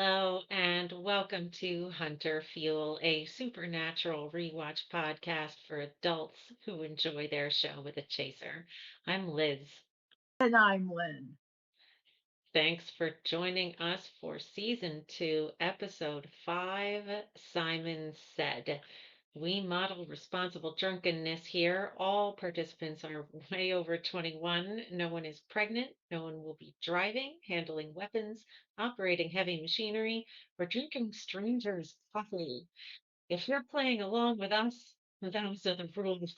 Hello, and welcome to Hunter Fuel, a supernatural rewatch podcast for adults who enjoy their show with a chaser. I'm Liz. And I'm Lynn. Thanks for joining us for season 2, episode 5. Simon Said. We model responsible drunkenness here. All participants are way over 21. No one is pregnant. No one will be driving, handling weapons, operating heavy machinery, or drinking strangers' coffee. If you're playing along with us, those are the rules.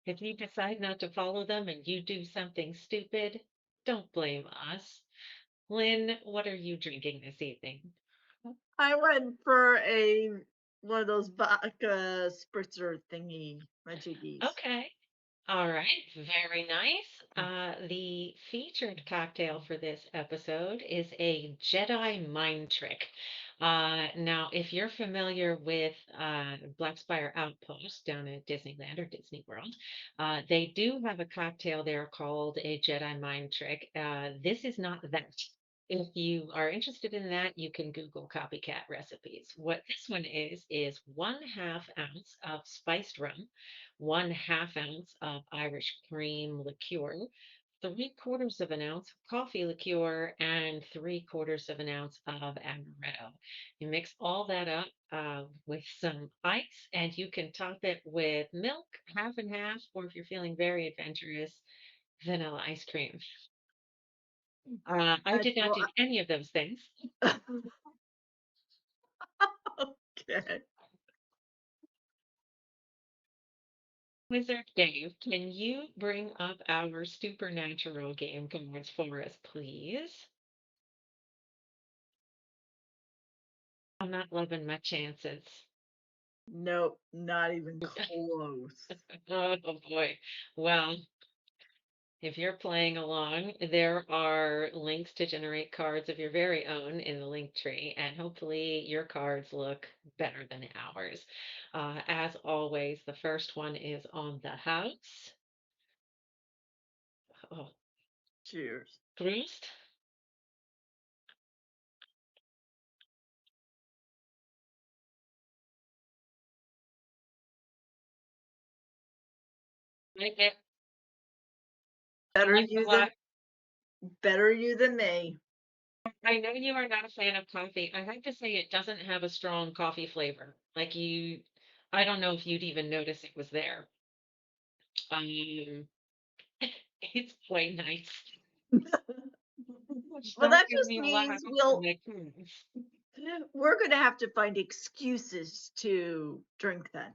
If you decide not to follow them and you do something stupid, don't blame us. Lynn, what are you drinking this evening? I went for a one of those vodka spritzer thingy majiggies. Okay. All right. Very nice. The featured cocktail for this episode is a Jedi Mind Trick. Now, if you're familiar with Black Spire Outpost down at Disneyland or Disney World, they do have a cocktail there called a Jedi Mind Trick. This is not that. If you are interested in that, you can Google copycat recipes. What this one is 1/2 ounce of spiced rum, 1/2 ounce of Irish cream liqueur, 3/4 of an ounce of coffee liqueur, and 3/4 of an ounce of amaretto. You mix all that up with some ice, and you can top it with milk, half and half, or if you're feeling very adventurous, vanilla ice cream. I That's did not do what. any of those things. Okay. Wizard Dave, can you bring up our supernatural game cards for us, please? I'm not loving my chances. Nope, not even close. Oh boy. Well, if you're playing along, there are links to generate cards of your very own in the link tree, and hopefully your cards look better than ours. As always, the first one is on the house. Oh, Cheers. Proust. Like it. I Better like it a you lot. than better you than me. I know you are not a fan of coffee. I have to say it doesn't have a strong coffee flavor. I don't know if you'd even notice it was there. Um, it's quite nice. Well, Don't that give just me a lot of means my cards. we're gonna have to find excuses to drink then.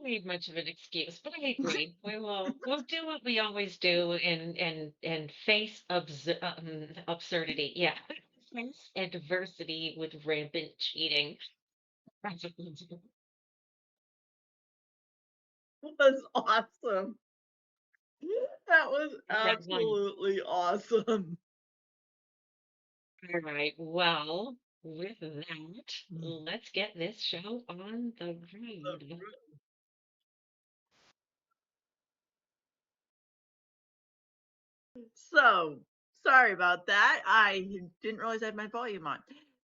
Need much of an excuse, but I agree. We'll do what we always do and face absurdity. Yeah, face adversity with rampant cheating. That's what we do. That's awesome. That was Red one. absolutely awesome. All right. Well, with that, let's get this show on the road. So, sorry about that. I didn't realize I had my volume on.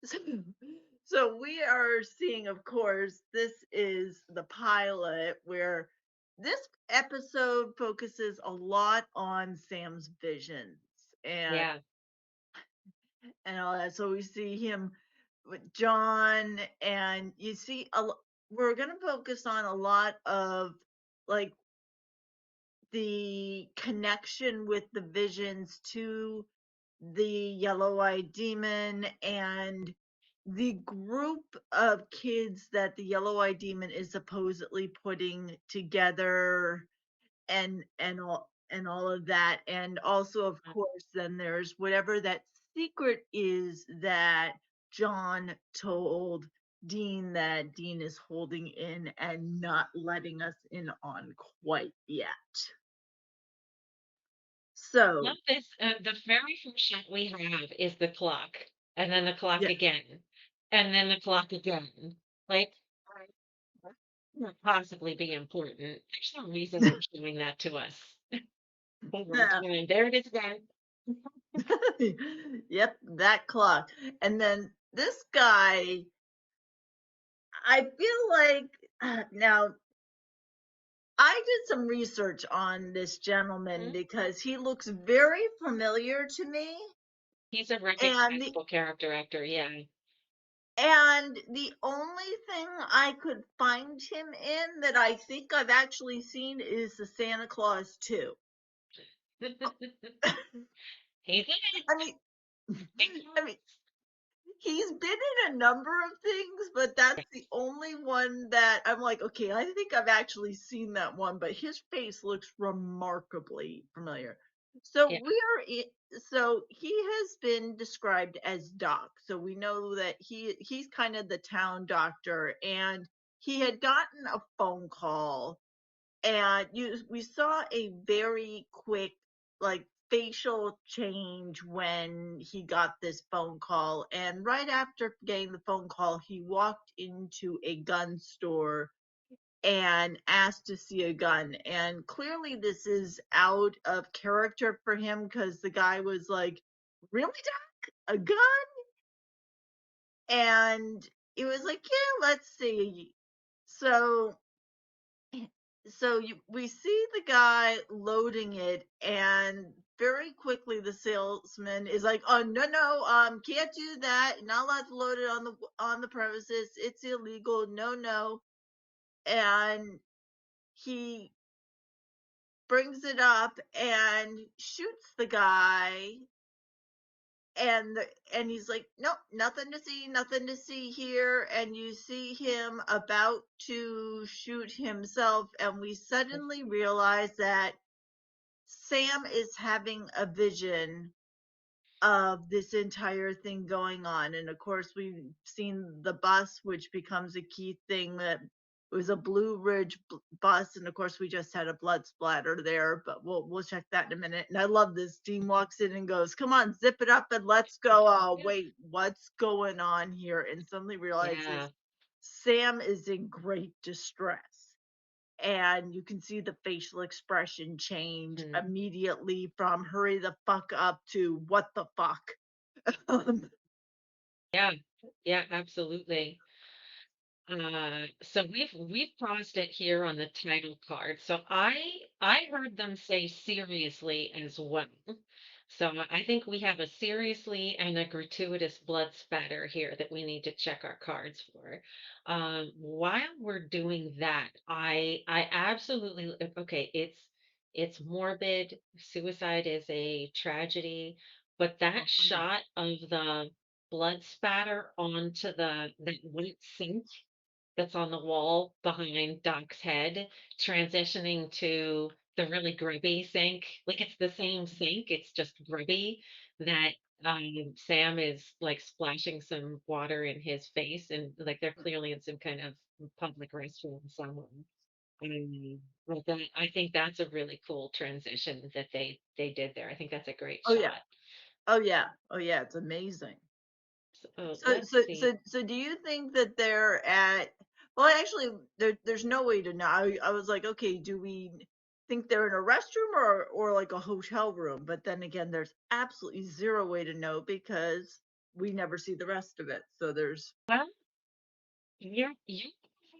So, so we are seeing, of course, this is the pilot where this episode focuses a lot on Sam's visions and Yeah. and all that. So we see him with John, and you see we're going to focus on a lot of like the connection with the visions to the yellow eyed demon and the group of kids that the yellow eyed demon is supposedly putting together and all of that, and also of course then there's whatever that secret is that John told Dean that Dean is holding in and not letting us in on quite yet. So, Love this. The very first shot we have is the clock, and then the clock yeah, again, and then the clock again. Like, that can't possibly be important. There's no reason they're showing that to us over yeah. time. There it is again. Yep, that clock. And then this guy, I feel like now I did some research on this gentleman Mhm. because he looks very familiar to me. He's a And the recognizable character actor, yeah. the only thing I could find him in that I think I've actually seen is the Santa Claus 2. He's in it. I mean, Big I mean, parts. he's been in a number of things, but that's the only one that I'm like, okay, I think I've actually seen that one, but his face looks remarkably familiar. So Yeah. we are so he has been described as Doc. So we know that he's kind of the town doctor, and he had gotten a phone call, and we saw a very quick like facial change when he got this phone call, and right after getting the phone call he walked into a gun store and asked to see a gun, and clearly this is out of character for him because the guy was like, really, Doc, a gun? And it was like, yeah, let's see. So we see the guy loading it, and very quickly the salesman is like, oh, no, no, can't do that, not allowed to load it on the premises, it's illegal, no, no. And he brings it up and shoots the guy, and he's like, nope, nothing to see, nothing to see here. And you see him about to shoot himself, and we suddenly realize that Sam is having a vision of this entire thing going on. And of course, we've seen the bus, which becomes a key thing, that it was a Blue Ridge bus. And of course, we just had a blood splatter there, but we'll check that in a minute. And I love this. Dean walks in and goes, come on, zip it up and let's go. Oh, Yeah. wait, what's going on here? And suddenly realizes Yeah. Sam is in great distress, and you can see the facial expression change Mhm. immediately from hurry the fuck up to what the fuck. um, Yeah. Yeah, absolutely. So we've paused it here on the title card. So I heard them say seriously as well. So I think we have a seriously and a gratuitous blood spatter here that we need to check our cards for. While we're doing that, I absolutely okay, it's morbid. Suicide is a tragedy, but that oh yeah. shot of the blood spatter onto the white sink that's on the wall behind Doc's head, transitioning to the really grubby sink. Like it's the same sink, it's just grubby that Sam is like splashing some water in his face, and like they're clearly in some kind of public restroom somewhere. Like that, I think that's a really cool transition that they did there. I think that's a great Oh yeah. shot. Oh yeah. Oh yeah. It's amazing. So So let's so see. so so do you think that they're at, well, actually there's no way to know. I was like, okay, do we think they're in a restroom or like a hotel room? But then again, there's absolutely zero way to know because we never see the rest of it. So there's Well, you're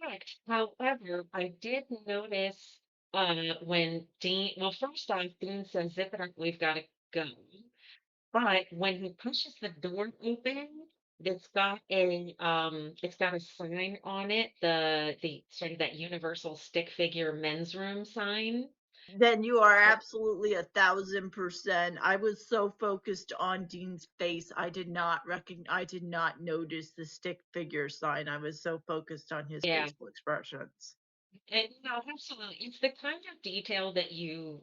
correct. However, I did notice when Dean, well, first off, Dean says, zip it up, we've got to go. But when he pushes the door open, it's got a sign on it, the sort of that universal stick figure men's room sign. then you are So, absolutely 1,000%. I was so focused on Dean's face, I did not notice the stick figure sign. I was so focused on his yeah. facial expressions. And no, absolutely. It's the kind of detail that you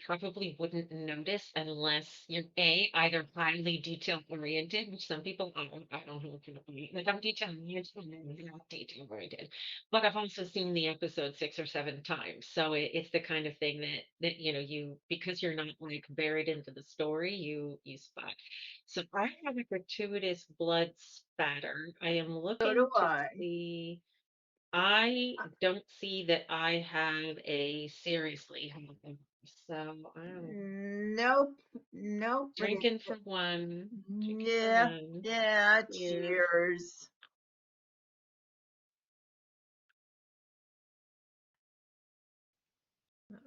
probably wouldn't notice unless you're A, either highly detail oriented, which some people are. I don't know if you're like I'm detail oriented and I'm not detail oriented. But I've also seen the episode 6 or 7 times. So it's the kind of thing that you because you're not like buried into the story, you spot. So I have a gratuitous blood spatter. I am So do looking to I. see. I don't see that I have a seriously. So I'm Nope. Nope. But it, drinking for one. Drinking for yeah. one. Yeah. Cheers. Cheers.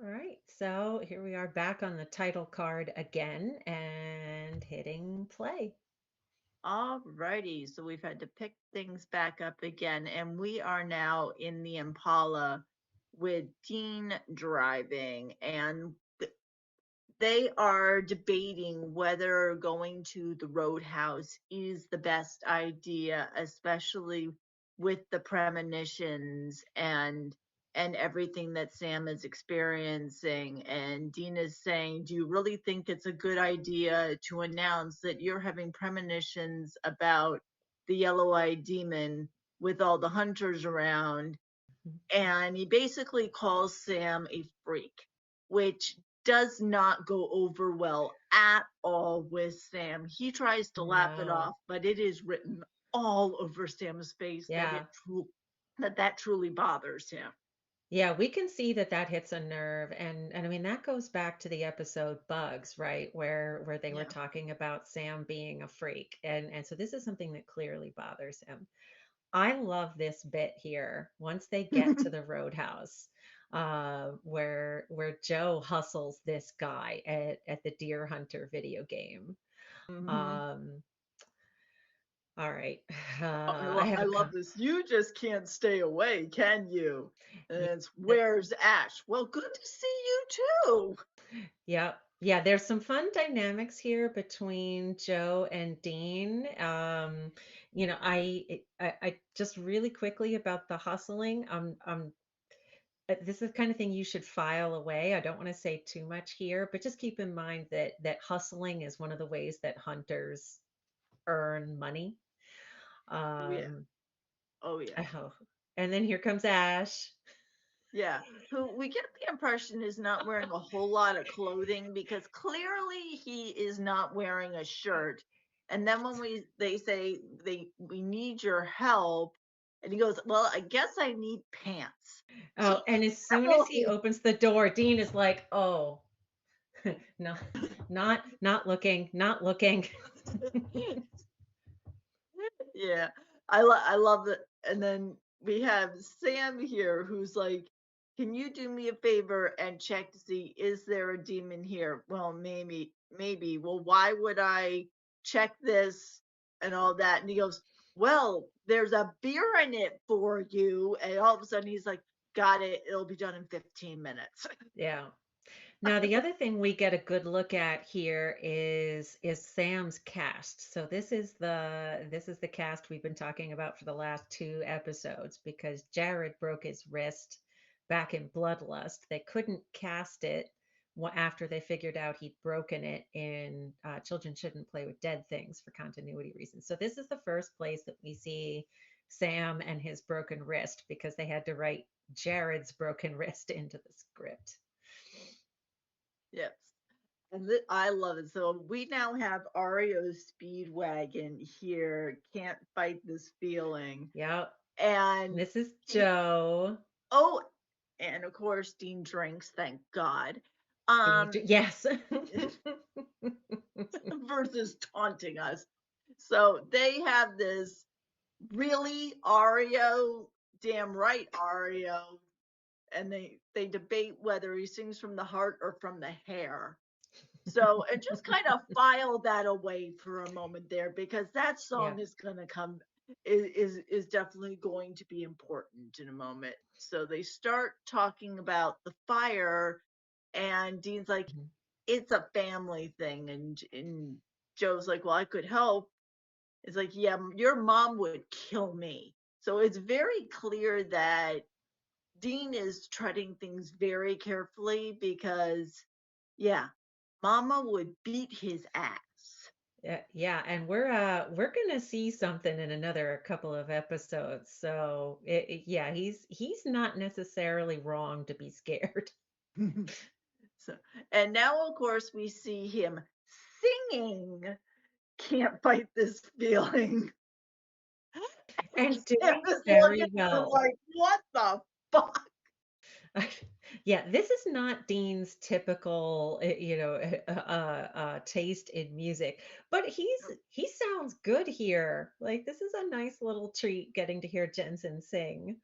All right, so here we are back on the title card again and hitting play. Alrighty, so we've had to pick things back up again, and we are now in the Impala with Dean driving, and they are debating whether going to the Roadhouse is the best idea, especially with the premonitions and everything that Sam is experiencing. And Dean is saying, "Do you really think it's a good idea to announce that you're having premonitions about the yellow-eyed demon with all the hunters around?" And he basically calls Sam a freak, which does not go over well at all with Sam. He tries to laugh it No, off, but it is written all over Sam's face that yeah, that truly bothers him. yeah, we can see that that hits a nerve, and I mean that goes back to the episode Bugs, right, where they were Yeah. talking about Sam being a freak, and so this is something that clearly bothers him. I love this bit here once they get to the roadhouse, where Joe hustles this guy at the deer hunter video game. hmm Um, all right, Oh, I have I a love this. You just can't stay away, can you? And yeah, it's where's Ash? Well, good to see you too. yeah, yeah. There's some fun dynamics here between Joe and Dean. I just really quickly about the hustling. This is the kind of thing you should file away. I don't want to say too much here, but just keep in mind that hustling is one of the ways that hunters earn money. Oh yeah. Um, Oh yeah. oh, and then here comes Ash. Yeah, who we get the impression is not wearing a whole lot of clothing because clearly he is not wearing a shirt. And then when they say we need your help, and he goes, "Well, I guess I need pants." So Oh, and as soon as he definitely, opens the door, Dean is like, "Oh, no, not looking, not looking." yeah, I love it. And then we have Sam here who's like, "Can you do me a favor and check to see is there a demon here?" Well, maybe. Well, why would I check this and all that? And he goes, "Well, there's a beer in it for you." And all of a sudden he's like, "Got it. It'll be done in 15 minutes." Yeah. Now, the other thing we get a good look at here is Sam's cast. So this is the cast we've been talking about for the last two episodes because Jared broke his wrist back in Bloodlust. They couldn't cast it after they figured out he'd broken it in Children Shouldn't Play with Dead Things for continuity reasons. So this is the first place that we see Sam and his broken wrist because they had to write Jared's broken wrist into the script. Yes. And I love it. So we now have Ario's Speedwagon here. Can't fight this feeling. Yep. And This is he, Joe. oh, and of course Dean drinks, thank God. Yes. Versus taunting us. So they have this really Ario, damn right Ario, and they debate whether he sings from the heart or from the hair. So, and just kind of file that away for a moment there because that Yeah. song is going to come is definitely going to be important in a moment. So they start talking about the fire and Dean's like Mhm. it's a family thing and Joe's like, "Well, I could help." It's like, "Yeah, your mom would kill me." So it's very clear that Dean is treading things very carefully because yeah, Mama would beat his ass. Yeah, yeah, and we're gonna see something in another couple of episodes. So yeah, he's not necessarily wrong to be scared. So, and now of course we see him singing "Can't Fight This Feeling." And Sam doing is looking very at him well. like, "What the fuck?" Yeah, this is not Dean's typical, taste in music, but he sounds good here. Like this is a nice little treat getting to hear Jensen sing.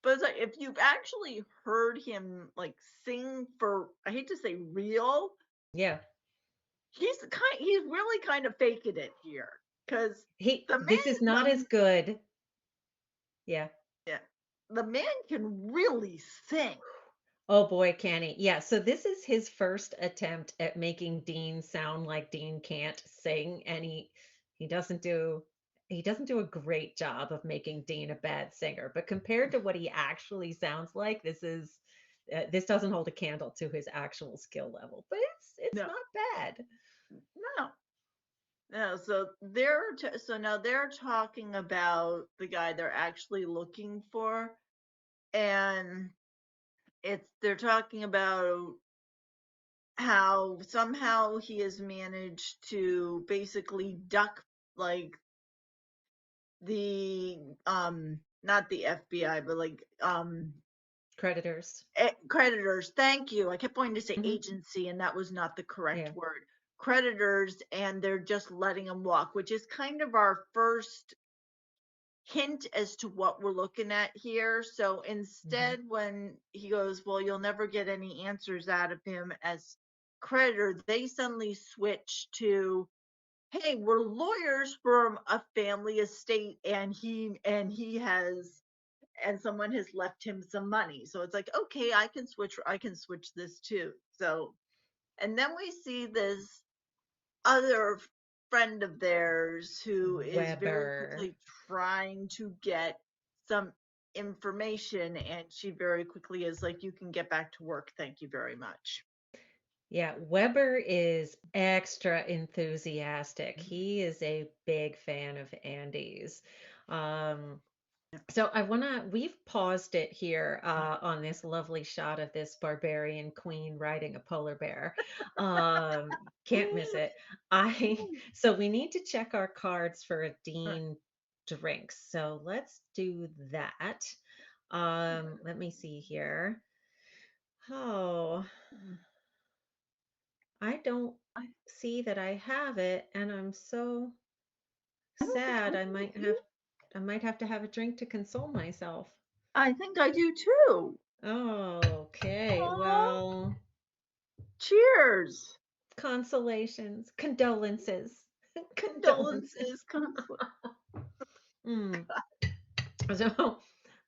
But it's like if you've actually heard him like sing for, I hate to say real, Yeah, he's really kind of faking it here because he the this is man not as the good. Yeah. yeah, the man can really sing. Oh boy, can he? Yeah, so this is his first attempt at making Dean sound like Dean can't sing, and he doesn't do he doesn't do a great job of making Dean a bad singer. But compared to what he actually sounds like, this doesn't hold a candle to his actual skill level. But it's No, not bad. no, no. So now they're talking about the guy they're actually looking for, and they're talking about how somehow he has managed to basically duck like the not the FBI but like Creditors. creditors. Thank you. I kept wanting to say Hmm. agency and that was not the correct Yeah. word. Creditors, and they're just letting him walk, which is kind of our first hint as to what we're looking at here. So Hmm. instead, when he goes, well, you'll never get any answers out of him as creditor, they suddenly switch to, hey, we're lawyers from a family estate, and he has, and someone has left him some money. So it's like, okay, I can switch this too. So, and then we see this other friend of theirs who is very Weber. quickly trying to get some information, and she very quickly is like, you can get back to work, thank you very much. Yeah, Weber is extra enthusiastic. He is a big fan of Andy's. Um, so we've paused it here on this lovely shot of this barbarian queen riding a polar bear. Can't miss it. So we need to check our cards for a Dean drink. So let's do that. Let me see here. Oh, I don't I, see that I have it, and I'm so I don't think I sad. do either. I might have to have a drink to console myself. I think I do too. Okay, Aw, well, cheers. consolations, condolences, condolences. Condolences, Constance. Mm. So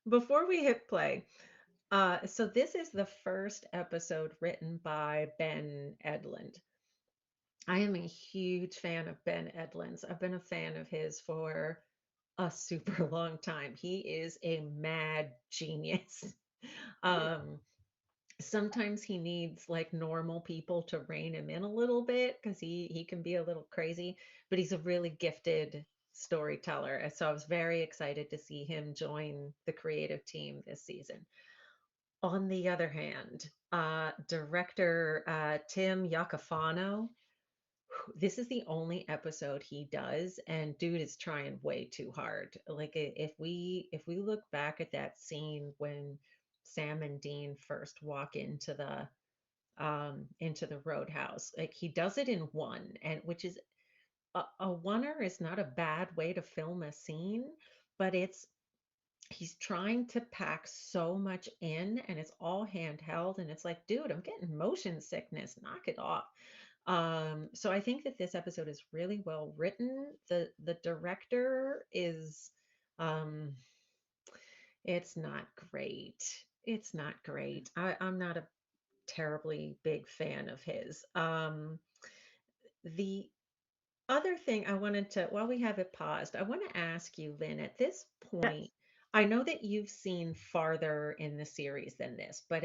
before we hit play, so this is the first episode written by Ben Edlund. I am a huge fan of Ben Edlund's. I've been a fan of his for a super long time. He is a mad genius. Um, Sometimes he needs like normal people to rein him in a little bit because he can be a little crazy, but he's a really gifted storyteller. And so I was very excited to see him join the creative team this season. On the other hand, director Tim Iacofano, this is the only episode he does, and dude is trying way too hard. Like if we look back at that scene when Sam and Dean first walk into the roadhouse, like he does it in one, and which is a oneer is not a bad way to film a scene, but he's trying to pack so much in, and it's all handheld, and it's like, dude, I'm getting motion sickness, knock it off. So I think that this episode is really well written. The director is um it's not great. It's not great. I'm not a terribly big fan of his. The other thing I wanted to, while we have it paused, I want to ask you, Lynn, at this Yes, point, I know that you've seen farther in the series than this, but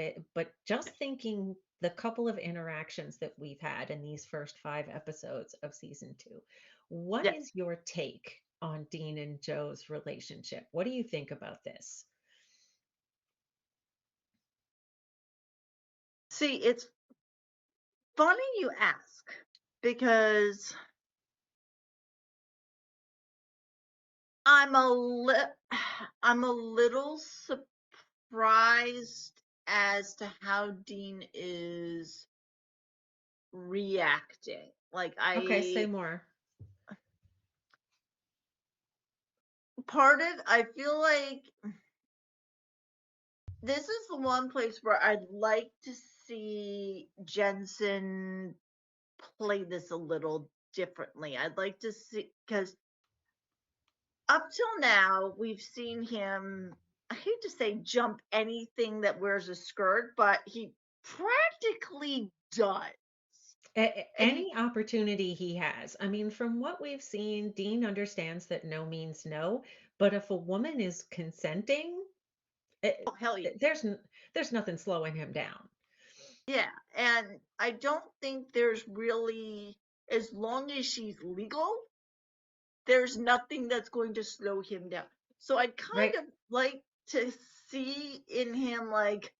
just thinking the couple of interactions that we've had in these first 5 episodes of season 2, what yes. is your take on Dean and Joe's relationship? What do you think about this? See, it's funny you ask because I'm a li- I'm a little surprised as to how Dean is reacting. Like Okay, say more. I feel like this is the one place where I'd like to see Jensen play this a little differently. I'd like to see, because up till now we've seen him, I hate to say jump anything that wears a skirt, but he practically does. And he, Any opportunity he has. I mean, from what we've seen, Dean understands that no means no, but if a woman is consenting, oh hell yeah. there's nothing slowing him down. Yeah, and I don't think there's really, as long as she's legal, there's nothing that's going to slow him down. So I'd kind Right? of like to see in him like,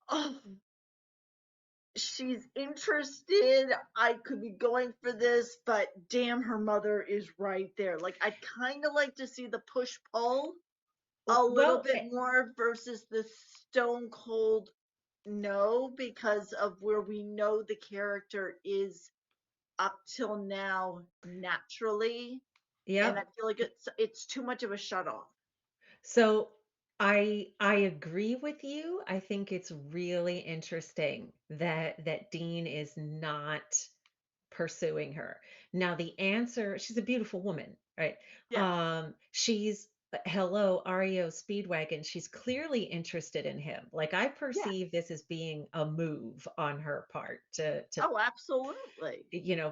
oh, she's interested. I could be going for this, but damn, her mother is right there. Like, I'd kind of like to see the push pull a little Well, bit more versus the stone cold no, because of where we know the character is up till now naturally, and I yep. feel like it's too much of a shut off. So I agree with you. I think it's really interesting that Dean is not pursuing her. Now the answer, she's a beautiful woman, right? Yeah, She's hello, REO Speedwagon. She's clearly interested in him. Like I yeah. perceive this as being a move on her part to Oh, absolutely.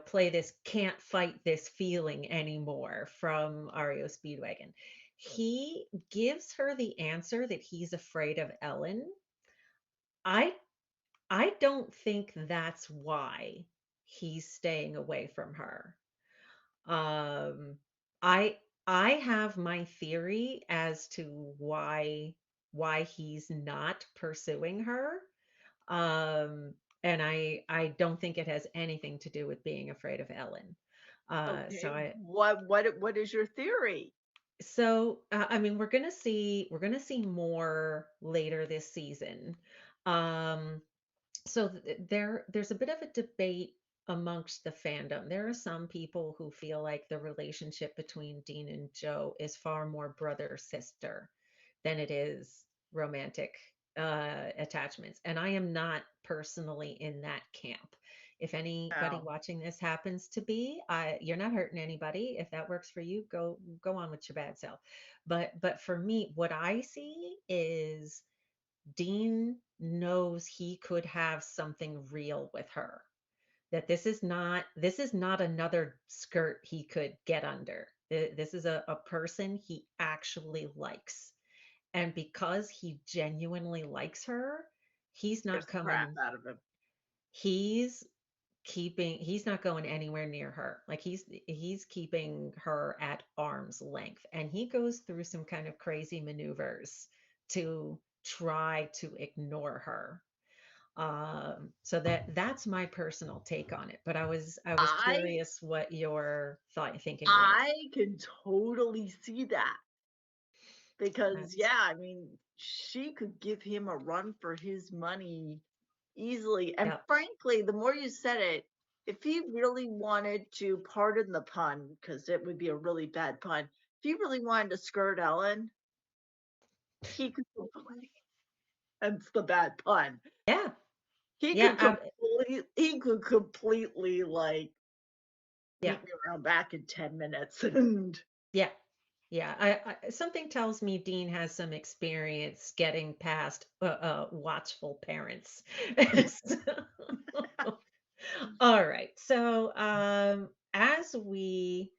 play this can't fight this feeling anymore from REO Speedwagon. He gives her the answer that he's afraid of Ellen. I I don't think that's why he's staying away from her. Um, I I have my theory as to why he's not pursuing her. Um, and I don't think it has anything to do with being afraid of Ellen. Okay, So I what is your theory? I mean we're gonna see more later this season. Um, so there's a bit of a debate amongst the fandom. There are some people who feel like the relationship between Dean and Joe is far more brother sister than it is romantic attachments, and I am not personally in that camp. If anybody No. watching this happens to be, you're not hurting anybody. If that works for you, go on with your bad self. But for me, what I see is Dean knows he could have something real with her. That this is not another skirt he could get under. This is a person he actually likes. And because he genuinely likes her, he's Scares not the crap coming, out of him. he's he's not going anywhere near her. Like he's keeping her at arm's length. And he goes through some kind of crazy maneuvers to try to ignore her. So that's my personal take on it. But I was I curious what your thinking was. I can totally see that because That's yeah, I mean, she could give him a run for his money easily. And Yep. frankly, the more you said it, if he really wanted to, pardon the pun, because it would be a really bad pun, if he really wanted to skirt Ellen, he could complete, that's the bad pun. Yeah. He Yeah. could completely like Yeah. meet me around back in 10 minutes and Yeah. Yeah, something tells me Dean has some experience getting past watchful parents. So, all right. So, as we,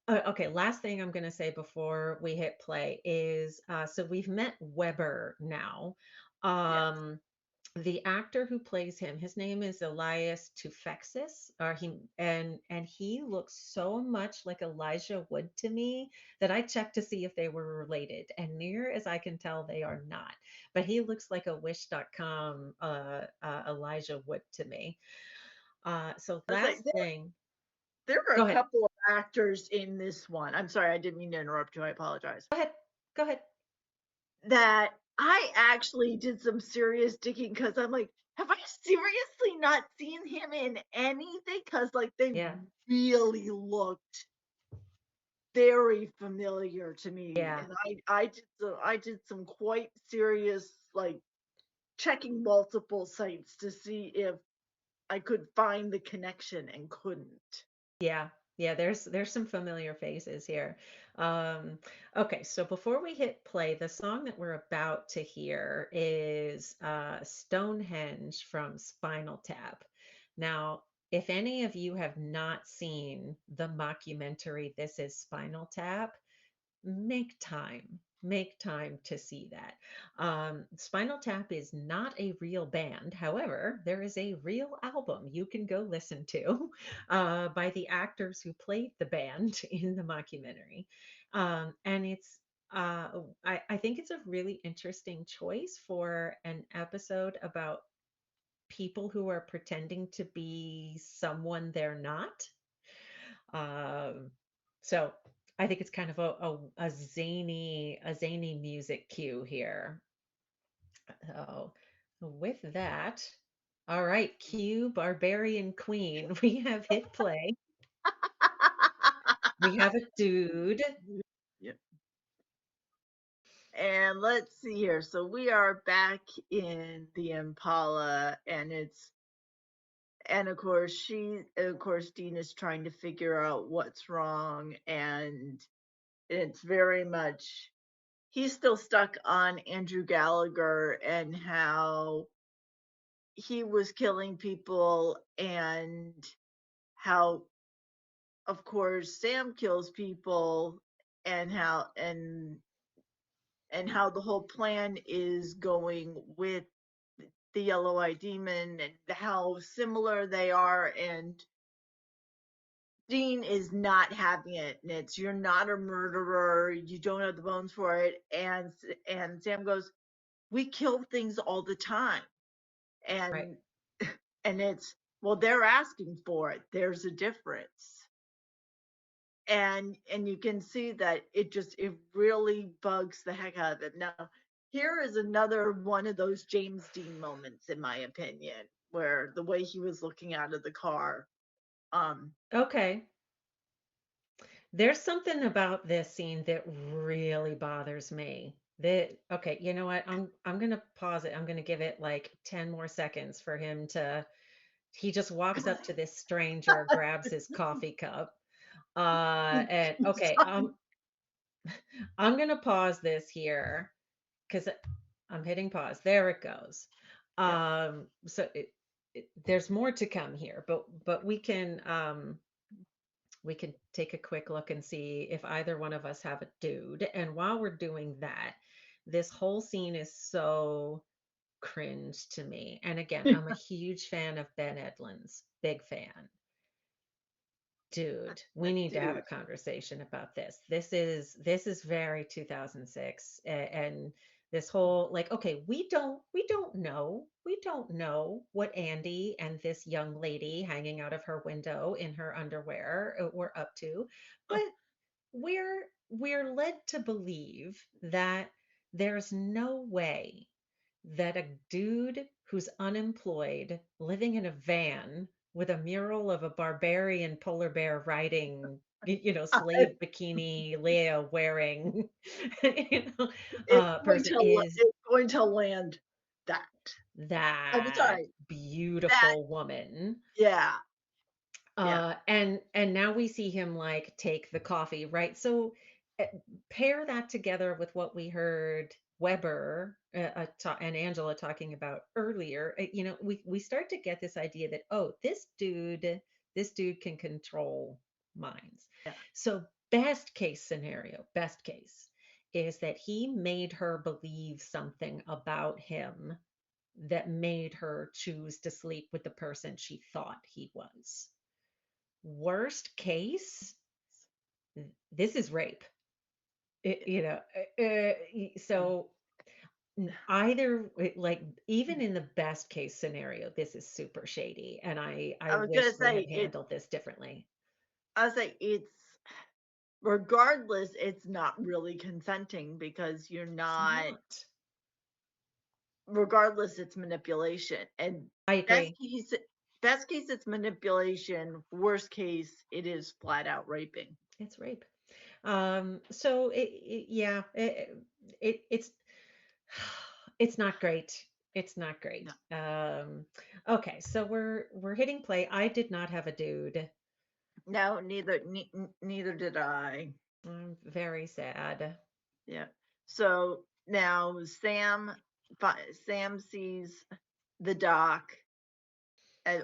okay, last thing I'm going to say before we hit play is, so we've met Weber now. yes. Um, the actor who plays him, his name is Elias Tufexis, or and he looks so much like Elijah Wood to me that I checked to see if they were related, and near as I can tell, they are not. But he looks like a Wish.com Elijah Wood to me. So I was like, last thing, there were a go ahead, couple of actors in this one. I'm sorry, I didn't mean to interrupt you. I apologize. go ahead, go ahead. That I actually did some serious digging because I'm like, have I seriously not seen him in anything? Because like they Yeah. really looked very familiar to me, Yeah. and I did some quite serious like checking multiple sites to see if I could find the connection and couldn't. Yeah. Yeah, there's some familiar faces here. Um, okay, so before we hit play, the song that we're about to hear is Stonehenge from Spinal Tap. Now, if any of you have not seen the mockumentary This Is Spinal Tap, make time to see that. Spinal Tap is not a real band. However, there is a real album you can go listen to by the actors who played the band in the mockumentary. And I think it's a really interesting choice for an episode about people who are pretending to be someone they're not. Um, so I think it's kind of a zany music cue here. So with that, all right, cue Barbarian Queen. We have hit play. We have a dude. Yep. And let's see here. So we are back in the Impala, and of course, Dean is trying to figure out what's wrong, and it's very much he's still stuck on Andrew Gallagher and how he was killing people, and how, of course, Sam kills people, and how the whole plan is going with the yellow eye demon, and how similar they are, and Dean is not having it, and it's, you're not a murderer, you don't have the bones for it, and Sam goes, we kill things all the time, Right. and it's, well, they're asking for it, there's a difference, and you can see that it really bugs the heck out of it. Now, here is another one of those James Dean moments, in my opinion, where the way he was looking out of the car. um Okay. There's something about this scene that really bothers me. That okay, you know what? I'm gonna pause it. I'm gonna give it like 10 more seconds for him to he just walks up to this stranger, grabs his coffee cup. And okay, I'm gonna pause this here because I'm hitting pause. There it goes. yeah, So there's more to come here, but we can take a quick look and see if either one of us have a dude. And while we're doing that, this whole scene is so cringe to me. And again, I'm a huge fan of Ben Edlund's, big fan. Dude, we need to have a dude. conversation about this. This is very 2006, and this whole like okay, we don't know what Andy and this young lady hanging out of her window in her underwear were up to, but we're led to believe that there's no way that a dude who's unemployed, living in a van with a mural of a barbarian polar bear riding, slave bikini Leia wearing, you know, person is It's going to land that. I'm that sorry, that, beautiful woman. yeah, yeah. And now we see him like take the coffee, right? So uh, pair that together with what we heard Weber and Angela talking about earlier. We start to get this idea that oh, this dude can control minds. Yeah. So best case is that he made her believe something about him that made her choose to sleep with the person she thought he was. Worst case, this is rape. So either like even in the best case scenario, this is super shady, and I I was gonna wish they had say it. handled this differently. I was like, it's, regardless, it's not really consenting because you're It's not not. regardless, it's manipulation. And I best agree. case, best case, it's manipulation. Worst case, it is flat out raping. It's rape. So yeah, it's it's not great. It's not No, great. Okay, so we're hitting play. I did not have a dude. no, neither did I. I'm very sad. Yeah. So now Sam sees the doc,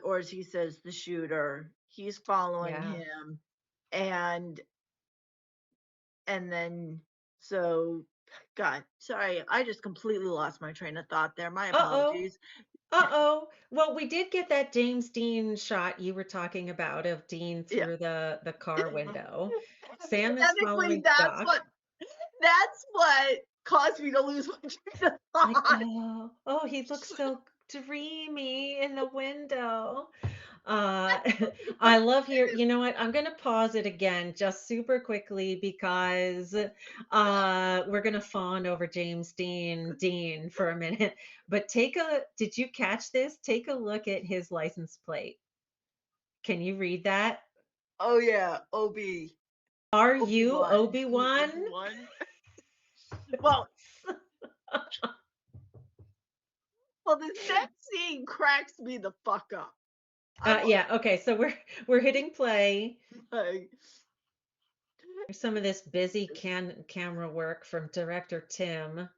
or as he says, the shooter. He's following Yeah. him, and then so God, sorry, I just completely lost my train of thought there. My Uh-oh. apologies. Uh-oh. Well, we did get that James Dean shot you were talking about of Dean Yeah. through the car window. Sam is Technically, following Doc. that's what caused me to lose my train of I thought. know. Oh, he looks so dreamy in the window. Uh, I love here. You know what? I'm gonna pause it again just super quickly because we're gonna fawn over James Dean for a minute. But did you catch this? Take a look at his license plate. Can you read that? Oh yeah, Are Obi you Wan, Obi Wan? Obi Wan. Well, this next scene cracks me the fuck up. I'm Yeah, okay, so we're hitting play. like, There's some of this busy camera work from director Tim.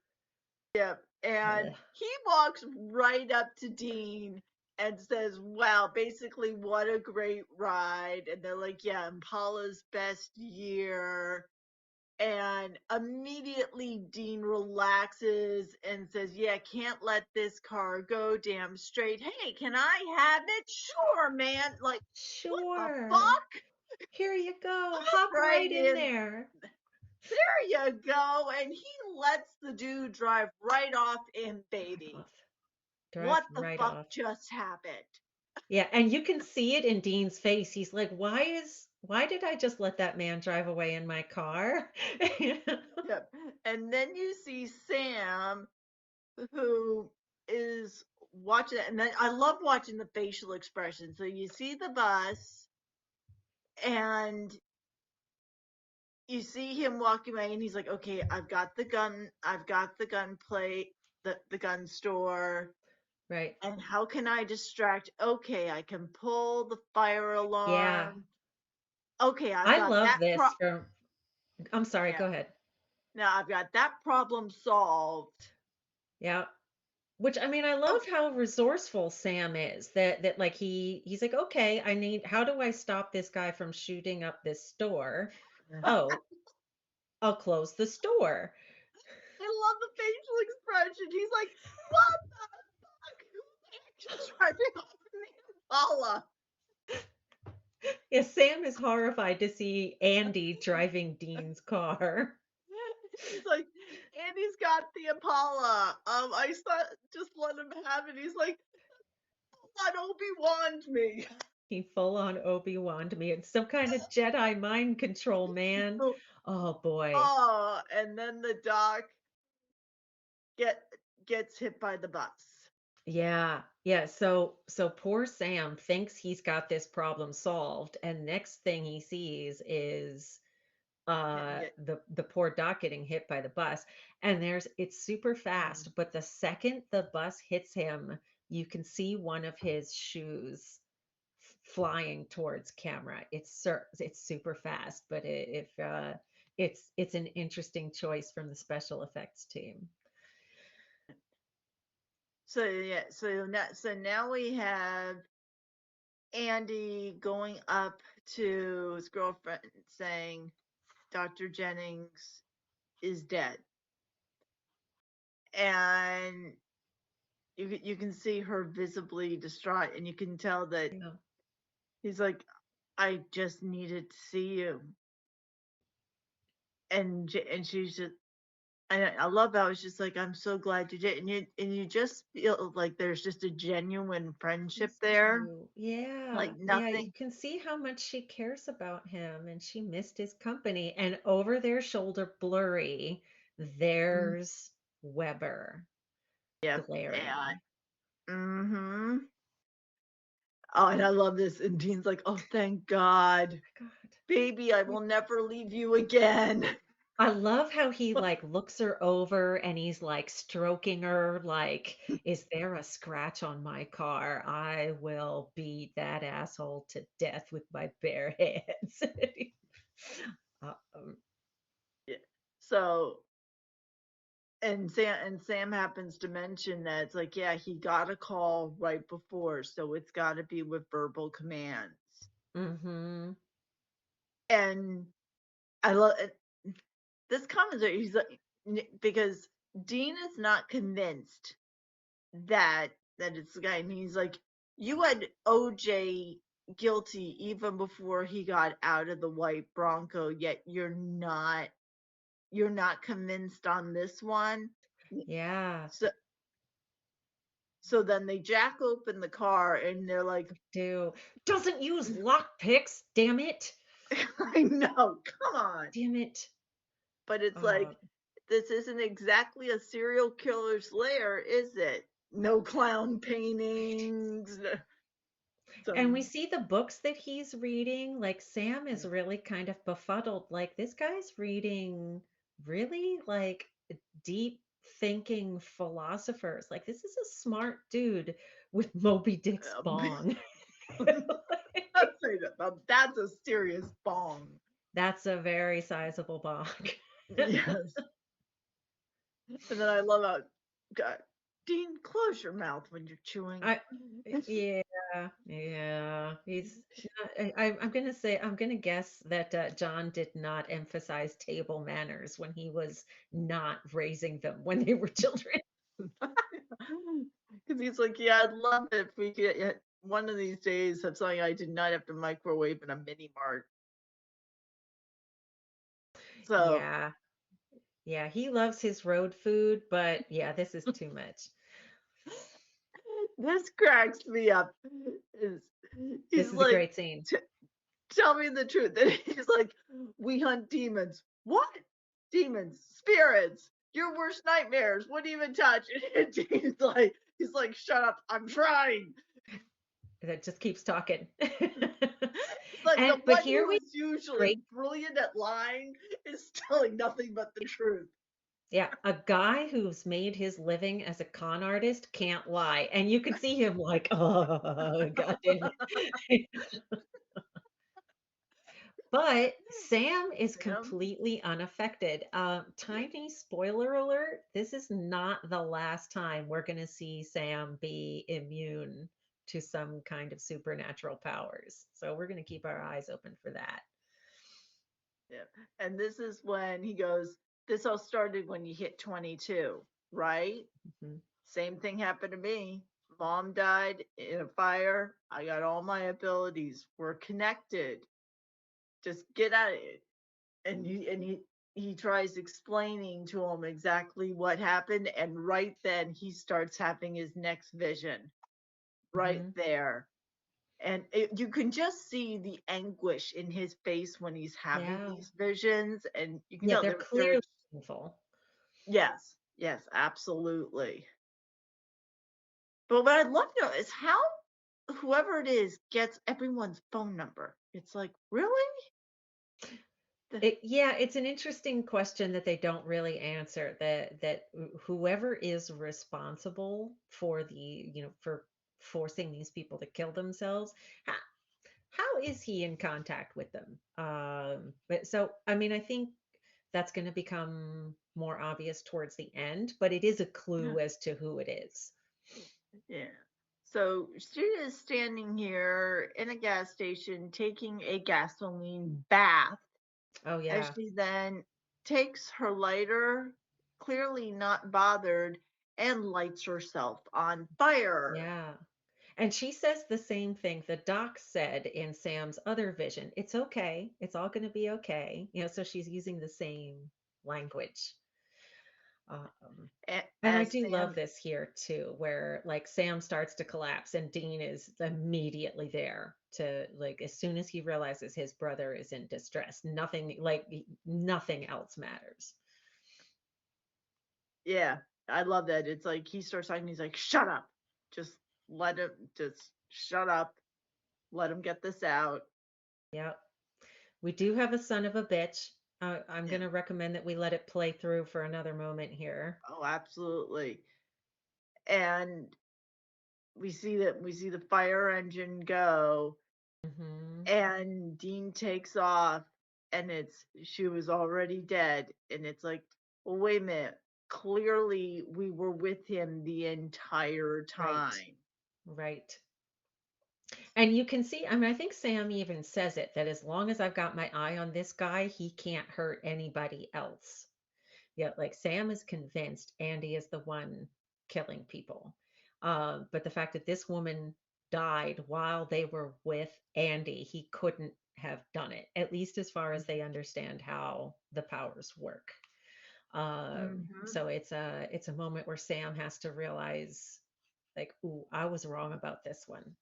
yeah, and Ugh. he walks right up to Dean and says, "Wow, basically, what a great ride!" And they're like, "Yeah, Impala's best year." And immediately Dean relaxes and says, "Yeah, can't let this car go damn straight. Hey, can I have it? Sure, man." Like, what the Sure. fuck? Here you go. Hop Hop right right in in. there. There you go. And he lets the dude drive right off in, Drive baby. off. Drive What the right fuck off. just happened? Yeah, and you can see it in Dean's face. He's like, why did I just let that man drive away in my car?" Yep. And then you see Sam, who is watching it. And then I love watching the facial expression. So you see the bus, and you see him walking away, and he's like, "Okay, I've got the gun. I've got the gun plate, the gun store. Right. And how can I distract? Okay, I can pull the fire Yeah. alarm. Okay, I've I got love that this from I'm sorry, yeah. go ahead. Now I've got that problem solved. Yeah. Which I mean, I Oh, love how resourceful Sam is. That like he's like, okay, how do I stop this guy from shooting up this store? Oh, I'll close the store. I love the facial expression. He's like, "What the fuck? Who's driving off in the Impala?" Yeah, Sam is horrified to see Andy driving Dean's car. He's like, "Andy's got the Impala. I saw, just let him have it." He's like, "What Obi Wan me?" He full on Obi-Wan to me. It's some kind of Jedi mind control, man. Oh boy. Oh, and then the doc get gets hit by the bus. Yeah. Yeah. So poor Sam thinks he's got this problem solved, and next thing he sees is Him get the poor Doc getting hit by the bus. And it's super mm, fast, but the second the bus hits him, you can see one of his shoes flying towards camera. It's super fast, but if it's an interesting choice from the special effects team. so yeah, so now we have Andy going up to his girlfriend saying Dr. Jennings is dead. And you can see her visibly distraught, and you can tell that Yeah. he's like, "I just needed to see you." And she's just, and I love how it's just like, "I'm so glad you did." And you just feel like there's just a genuine friendship These there. two. Yeah. Like Yeah. You nothing. can see how much she cares about him and she missed his company. And over their shoulder, blurry, Mm, there's Weber. Yep. Yeah. glaring. Mm-hmm. Oh, and I love this. And Dean's like, "Oh, thank God, God. baby, I will never leave you again." I love how he like looks her over and he's like stroking her like, is there a scratch on my car? I will beat that asshole to death with my bare hands. Um, Yeah. So, and Sam happens to mention that it's like, yeah, he got a call right before, so it's got to be with verbal commands. mm-hmm. And I love it. This commentary. He's like, because Dean is not convinced that it's the guy, and he's like, you had OJ guilty even before he got out of the white Bronco, yet you're not convinced on this one. Yeah, So then they jack open the car and they're like, do. Doesn't use lock picks, damn it. I know, come on. Damn it. But it's Uh, like, this isn't exactly a serial killer's lair, is it? No clown paintings. and we Some see the books that he's reading. Like Sam is really kind of befuddled. Like this guy's reading really like deep thinking philosophers. Like this is a smart dude with Moby Dick's bong. that's a serious bong. That's a very sizable bong. Yes. And then I love how, God, Dean, close your mouth when you're chewing. I yeah, yeah. He's not, I'm gonna guess that John did not emphasize table manners when he was not raising them when they were children. Because he's like, yeah, I'd love it if we could one of these days have something I did not have to microwave in a mini mart. So Yeah, yeah. He loves his road food, but yeah, this is too much. this cracks me up. Is This he's is a like, great scene. tell me the truth. And he's like, we hunt demons. What? Demons, spirits, your worst nightmares. Wouldn't even touch. And he's like, shut up. I'm trying. That just keeps talking. Like the And but one here who we is usually great. brilliant at lying is telling nothing but the truth. Yeah, a guy who's made his living as a con artist can't lie. And you can see him like, oh, God damn it. But Sam is Yeah. completely unaffected. Yeah. Tiny spoiler alert, this is not the last time we're going to see Sam be immune to some kind of supernatural powers. So we're going to keep our eyes open for that. Yeah. And this is when he goes, this all started when you hit 22, right? Mhm. Same thing happened to me. Mom died in a fire. I got all my abilities. We're connected. Just get at it. And he tries explaining to him exactly what happened, and right then he starts having his next vision. Right Mhm. there. And you can just see the anguish in his face when he's having Yeah. these visions, and you can Yeah, tell they're they're clearly painful. yes, yes, absolutely. But what I'd love to know is how whoever it is gets everyone's phone number. It's like, really? Yeah, it's an interesting question that they don't really answer. That whoever is responsible for for forcing these people to kill themselves, how, how is he in contact with them? But so I mean, I think that's going to become more obvious towards the end, but it is a Yeah. clue as to who it is. Yeah. So she is standing here in a gas station taking a gasoline bath Oh as yeah, she then takes her lighter, clearly not bothered, and lights herself on fire. yeah. And she says the same thing the doc said in Sam's other vision. It's okay. It's all going to be okay. So she's using the same language. Um, and I As do love Sam, this here too, where like Sam starts to collapse and Dean is immediately there to like as soon as he realizes his brother is in distress, nothing else matters. yeah. I love that. It's like he starts talking, he's like, shut up. Just let him just shut up. Let him get this out. Yep. We do have a son of a bitch. I'm Yeah. going to recommend that we let it play through for another moment here. Oh, absolutely. And we see the fire engine go, Hmm. and Dean takes off, and she was already dead, and it's like, well, wait a minute, clearly we were with him the entire Right. time. Right. And you can see, I mean, I think Sam even says it that as long as I've got my eye on this guy, he can't hurt anybody else. Yeah, like Sam is convinced Andy is the one killing people. But the fact that this woman died while they were with Andy, he couldn't have done it, at least as far as they understand how the powers work. Hmm. So it's a moment where Sam has to realize, like, ooh, I was wrong about this one.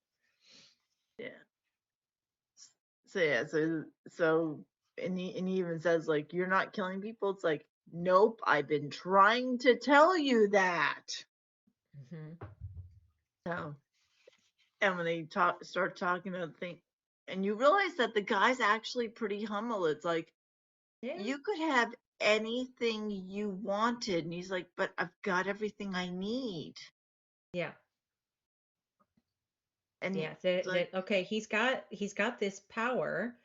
Yeah. So yeah, so and he even says like, you're not killing people. It's like, nope, I've been trying to tell you that. Hmm. So, and when they start talking about the thing, and you realize that the guy's actually pretty humble. It's like, Yeah, you could have anything you wanted, and he's like, but I've got everything I need. yeah, And yeah. it's like, Okay, he's got this power,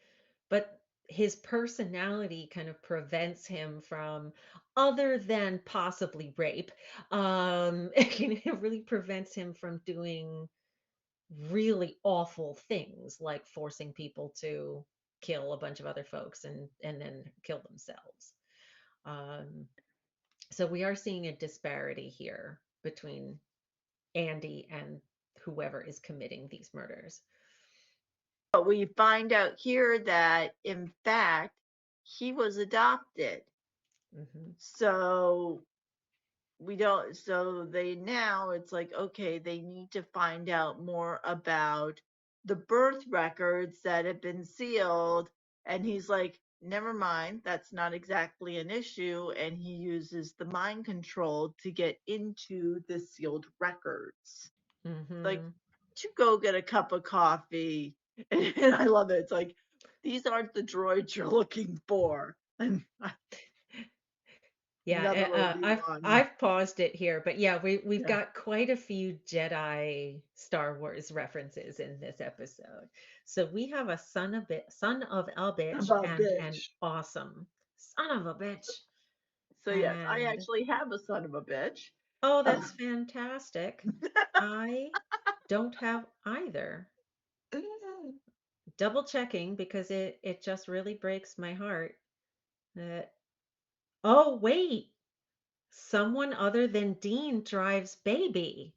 but his personality kind of prevents him from, other than possibly rape, it really prevents him from doing really awful things like forcing people to kill a bunch of other folks and then kill themselves. Um, so we are seeing a disparity here between Andy and whoever is committing these murders. but we find out here that in fact he was adopted. Hmm. So we don't, so they, now it's like, okay, they need to find out more about the birth records that have been sealed. And he's like, never mind, that's not exactly an issue. And he uses the mind control to get into the sealed records. Like, Hmm. to go get a cup of coffee. And I love it. It's like, these aren't the droids you're looking for. And another Yeah, Obi I've Wan. I've paused it here, but yeah, we've Yeah. got quite a few Jedi Star Wars references in this episode. So we have a son of a bitch About and an bitch. awesome son of a bitch. So yes, I And actually have a son of a bitch. oh, Uh, that's fantastic. I don't have either. Double checking because it just really breaks my heart that, oh wait, someone other than Dean drives baby.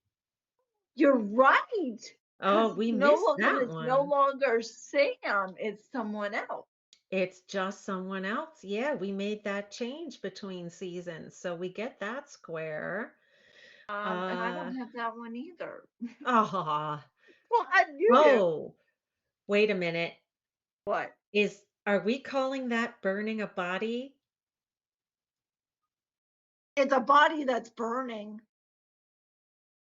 You're right, because Oh, we missed that it's no one. longer Sam, it's someone else. It's just someone else. Yeah, we made that change between seasons, so we get that square. And I Uh, don't have that one either. ah, Well, you do. oh, wait a minute. What? Are we calling that burning a body? It's a body that's burning.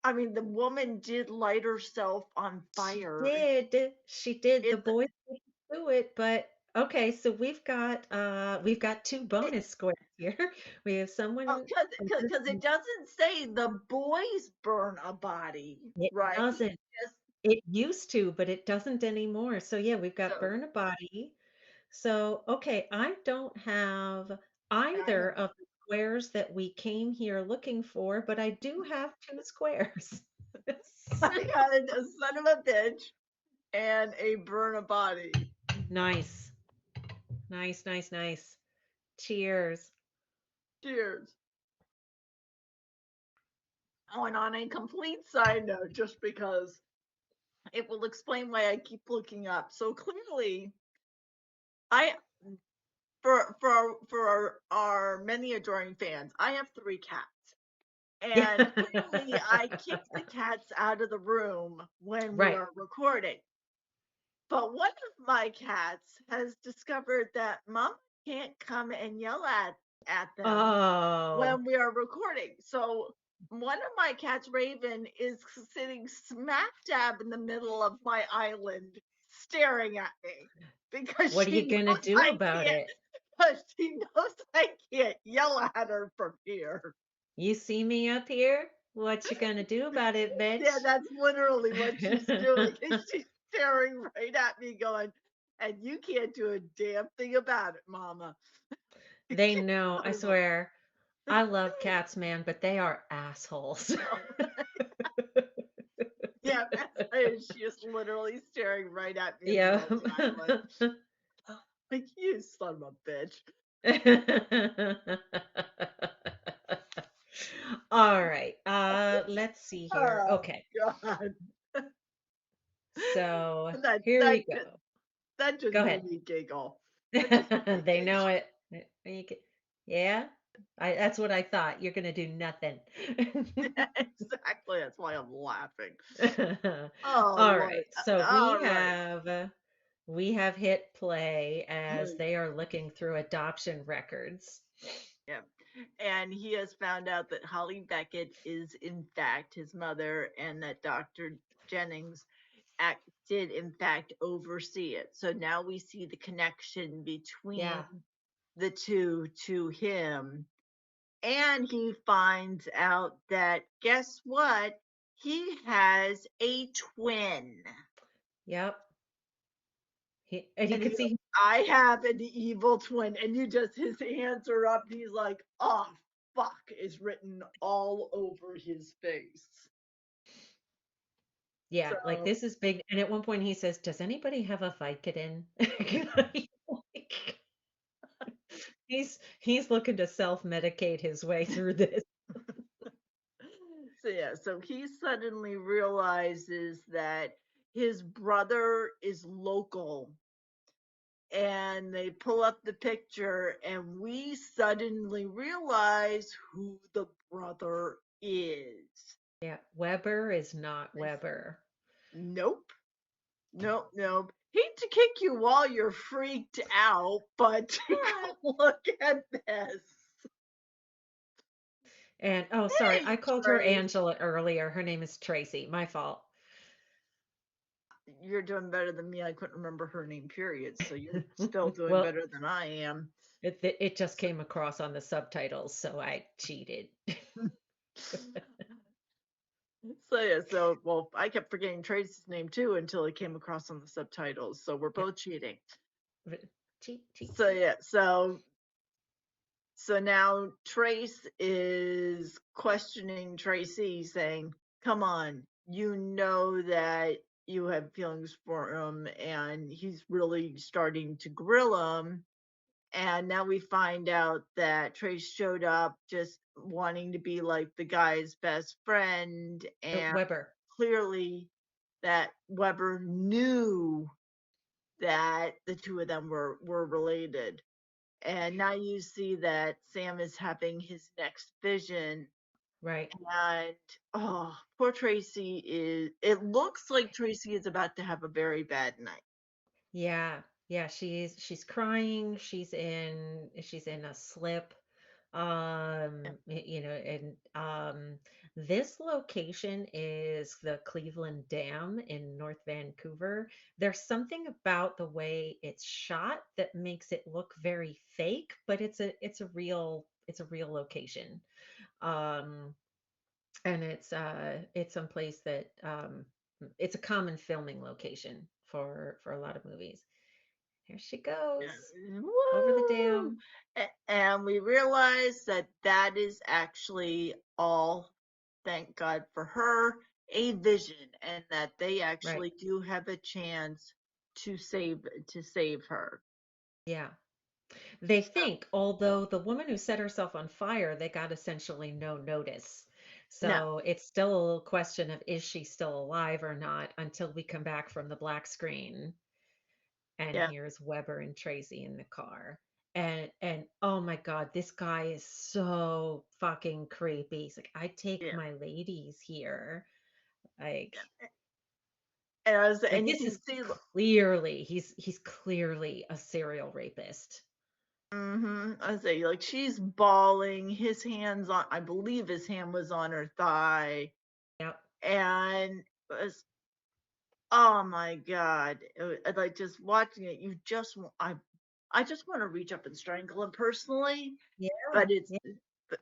I mean, the woman did light herself on She fire. did. She did. The It's boys didn't do it, but okay, so we've got two it, bonus squares here. We have someone because it doesn't say the boys burn a body, it right? doesn't. Just It used to, but it doesn't anymore. So yeah, we've got so burn a body. So okay, I don't have I either have of the squares that we came here looking for, but I do have two squares. I got a son of a bitch and a burn a body. Nice. Nice, nice, nice. Cheers. Cheers. Oh, and on a complete side note, just because it will explain why I keep looking up. So clearly, I for our many adoring fans, I have 3 cats. And clearly, I kicked the cats out of the room when we Right. are recording. But one of my cats has discovered that mom can't come and yell at at them Oh, when we are recording. So one of my cats, Raven, is sitting smack dab in the middle of my island staring at me because what are you she gonna knows do I about can't, it? because she knows I can't yell at her from here. You see me up here? What you gonna do about it, Yeah, bitch? that's literally what she's doing. And she's staring right at me, going, and you can't do a damn thing about it, Mama. They know, I So, swear. I love cats, man, but they are assholes. yeah, that's it. She is literally staring right at me in the Yeah. middle of the island. Like, you son of a bitch. All right. Let's see here. Oh Okay. God. So That here that we go. just that just Go made ahead. me giggle. That just made me They giggle. know it. You can- Yeah. That's what I thought. You're gonna do nothing. Yeah, exactly. That's why I'm laughing. Oh All Lord. right. So All right. we have hit play as they are looking through adoption records. Yeah. And he has found out that Holly Beckett is in fact his mother and that Dr. Jennings did in fact oversee it. So now we see the connection between Yeah. the two to him. And he finds out that guess what? He has a twin. Yep. And you And could he goes, see, I have an evil twin. And you just, his hands are up. And he's like, oh, fuck, is written all over his face. yeah, like So, this is big. And at one point he says, "Does anybody have a Vicodin?" Like, he's looking to self-medicate his way through this. so yeah, so he suddenly realizes that his brother is local, and they pull up the picture and we suddenly realize who the brother is. Yeah, Weber is not Weber. Nope, nope, nope. Hate to kick you while you're freaked out, but What? look at this. And oh, sorry, Hey, I called her Trace. Angela earlier. Her name is Tracy. My fault. You're doing better than me. I couldn't remember her name, period. So you're still doing Well, better than I am. it just came across on the subtitles, so I cheated. So yeah, so well, I kept forgetting Trace's name too until it came across on the subtitles. So we're Yep. both cheating. Cheat, cheat, So cheat. yeah, so now Trace is questioning Tracy, saying, "Come on, you know that you have feelings for him," and he's really starting to grill him. And now we find out that Trace showed up just wanting to be like the guy's best friend, and Weber. clearly that Weber knew that the two of them were related. And now you see that Sam is having his next vision, Right. and oh, poor Tracy is. It looks like Tracy is about to have a very bad night. Yeah. Yeah, she's crying. She's in a slip. And this location is the Cleveland Dam in North Vancouver. There's something about the way it's shot that makes it look very fake, but it's a real location. Um, and it's someplace that it's a common filming location for a lot of movies. Here she goes over the Woo! dam. And we realize that that is actually all, thank God for her, a vision, and that they Right. actually do have a chance to save her. Yeah. They So think, although the woman who set herself on fire, they got essentially no notice. no, So it's still a little question of is she still alive or not until we come back from the black screen and yeah, here's Weber and Tracy in the car. And oh my God, this guy is so fucking creepy. He's like, I take yeah, my ladies here. Like yeah. And you this can is see, he's clearly a serial rapist. I say, like, she's bawling. His hands on, I believe his hand was on her thigh, Yep. and was, oh my God, like just watching it, you just, I just want to reach up and strangle him personally, Yeah. but Yeah. but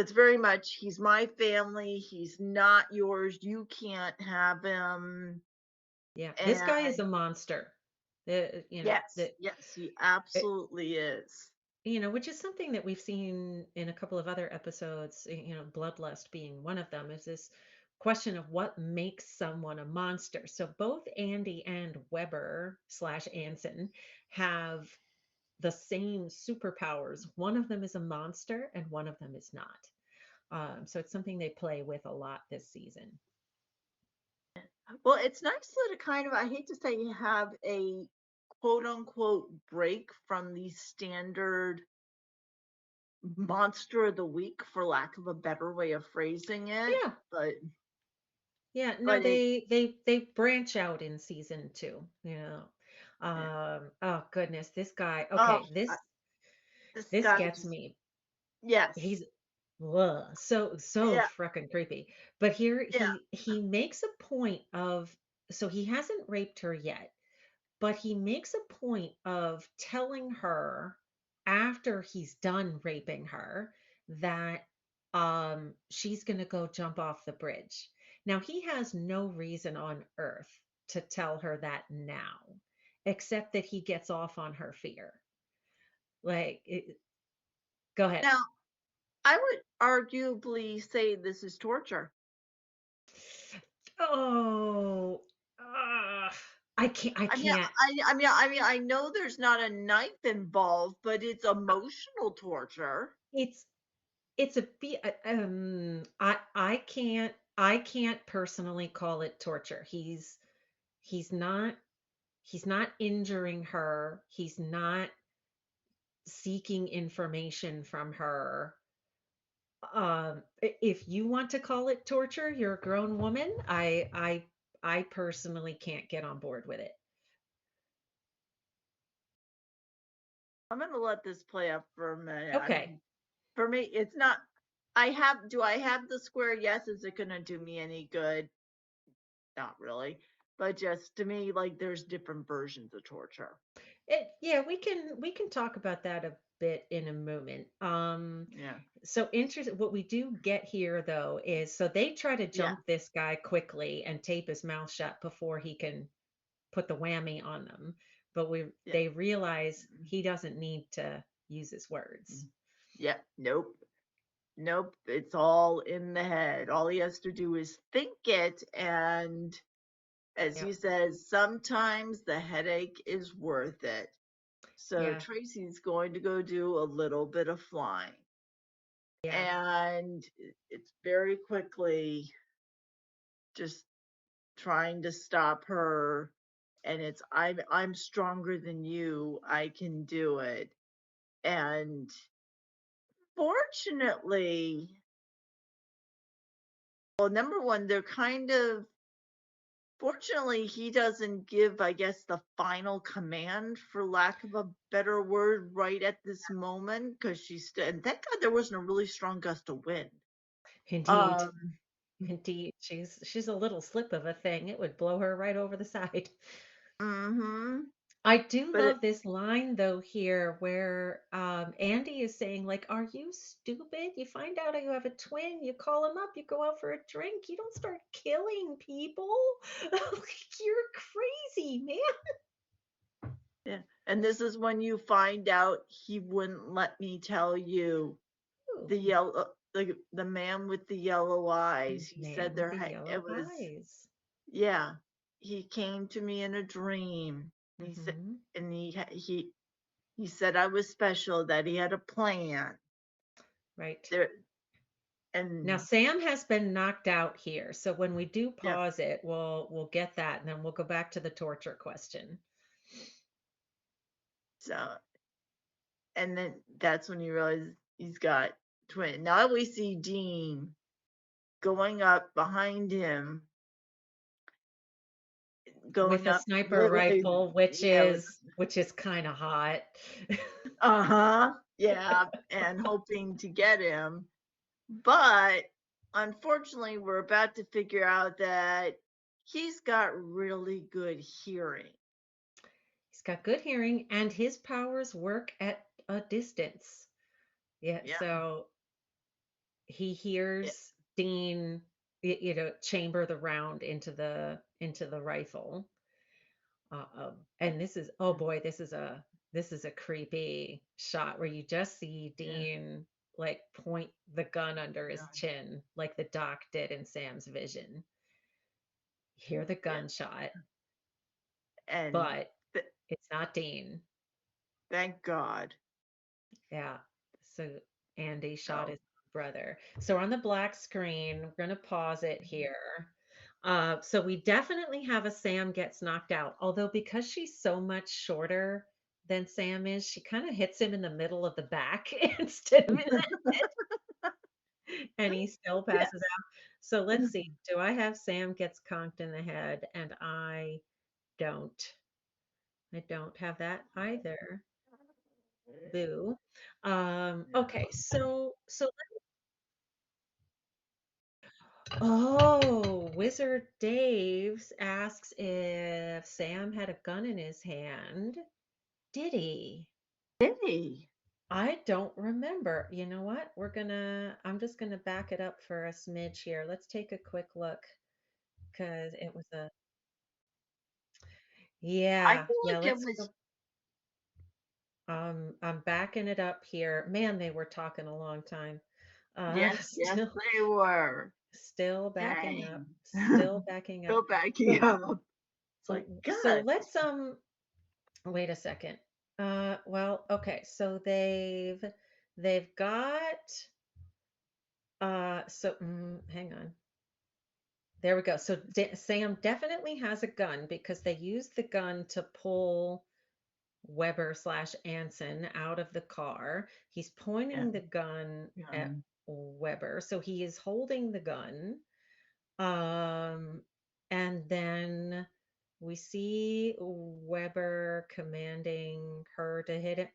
it's very much, he's my family. He's not yours. You can't have him. Yeah. This guy is And a monster. The, you know, yes, yes, he absolutely is. which is something that we've seen in a couple of other episodes, Bloodlust being one of them, is this question of what makes someone a monster. So both Andy and Weber slash Anson have the same superpowers. One of them is a monster and one of them is not. So it's something they play with a lot this season. Well, it's nice that it kind of, I hate to say, you have a quote unquote break from the standard monster of the week, for lack of a better way of phrasing it. Yeah. But Yeah, no, but it, they branch out in season two. yeah. Oh goodness, this guy. Oh, Okay, this this this guy gets just, me. yes, He's so yeah, freaking creepy. But here yeah. he makes a point of, so he hasn't raped her yet, but he makes a point of telling her after he's done raping her that she's going to go jump off the bridge. Now he has no reason on earth to tell her that now, except that he gets off on her fear. Go ahead. Now, I would arguably say this is torture. Oh, uh, I I mean, can't. I know there's not a knife involved, but it's emotional torture. It's it's a be I can't personally call it torture. He's not he's not injuring her. He's not seeking information from her. If you want to call it torture, you're a grown woman. I personally can't get on board with it. I'm gonna let this play out for a minute. I Okay. mean, for me, it's not. Do I have the square? Yes. Is it gonna do me any good? Not really. But just to me, like, there's different versions of torture. Yeah, we can talk about that a bit in a moment. Yeah. So interesting. What we do get here, though, is so they try to Yeah. jump this guy quickly and tape his mouth shut before he can put the whammy on them. But Yeah. they realize he doesn't need to use his words. Yeah. Nope. Nope. It's all in the head. All he has to do is think it. And as he Yep. says, sometimes the headache is worth it. So Yeah. Tracy's going to go do a little bit of flying. Yeah. And it's very quickly just trying to stop her, and it's, I'm stronger than you, I can do it. And fortunately, well, number one, they're kind of, fortunately he doesn't give, I guess, the final command, for lack of a better word, right at this moment, because she's, and thank God there wasn't a really strong gust of wind. Indeed. um Indeed. She's a little slip of a thing. It would blow her right over the side. mhm I do but it, love this line though here where Andy is saying, like, are you stupid? You find out you have a twin, you call him up, you go out for a drink, you don't start killing people. Like, you're crazy, man. yeah, and this is when you find out he wouldn't let me tell you. Ooh, The yellow, the man with the yellow eyes. He said man with there the it yellow was, eyes. yeah. He came to me in a dream. He said, Hmm. and he said I was special, that he had a plan. Right. There, Now and Sam has been knocked out here, so when we do yeah. pause it, we'll get that, and then we'll go back to the torture question. So, and then that's when you realize he's got twin. Now we see Dean going up behind him, with going a up sniper literally, rifle, yeah, with, which is kind of hot. uh-huh, yeah, and hoping to get him. But unfortunately, we're about to figure out that he's got really good hearing. He's got good hearing and his powers work at a distance. Yeah, Yeah. so he Yeah. hears Dean, chamber the round into the rifle. And this is, oh boy, this is a creepy shot where you just see Yeah. Dean like point the gun under his chin, like the doc did in Sam's vision. Hear the Yeah. gunshot, And but th- it's not Dean. thank God. Yeah. So Andy shot Oh, his brother. So on the black screen, we're going to pause it here. So we definitely have a Sam gets knocked out. Although because she's so much shorter than Sam is, she kind of hits him in the middle of the back instead of in the head, and he still yeah. passes out. So let's see. Do I have Sam gets conked in the head? And don't. I don't have that either. Boo. Okay, so oh, Wizard Dave's asks if Sam had a gun in his hand. Did he? Did he? I don't remember. You know what? I'm just gonna back it up for a smidge here. Let's take a quick look because it was a, I yeah, feel yeah, like it let's was. go. I'm backing it up here. Man, they were talking a long time. Yes, yes, Still, they were. still backing up, Dang. still backing up. Go backing So, up. It's like, so God. let's wait a second. Well, okay. So they've got hang on. There we go. So Sam definitely has a gun because they used the gun to pull Weber slash Anson out of the car. He's Yeah. pointing the gun Yeah. at Weber, so he is holding the gun. Um, and then we see Weber commanding her to hit it.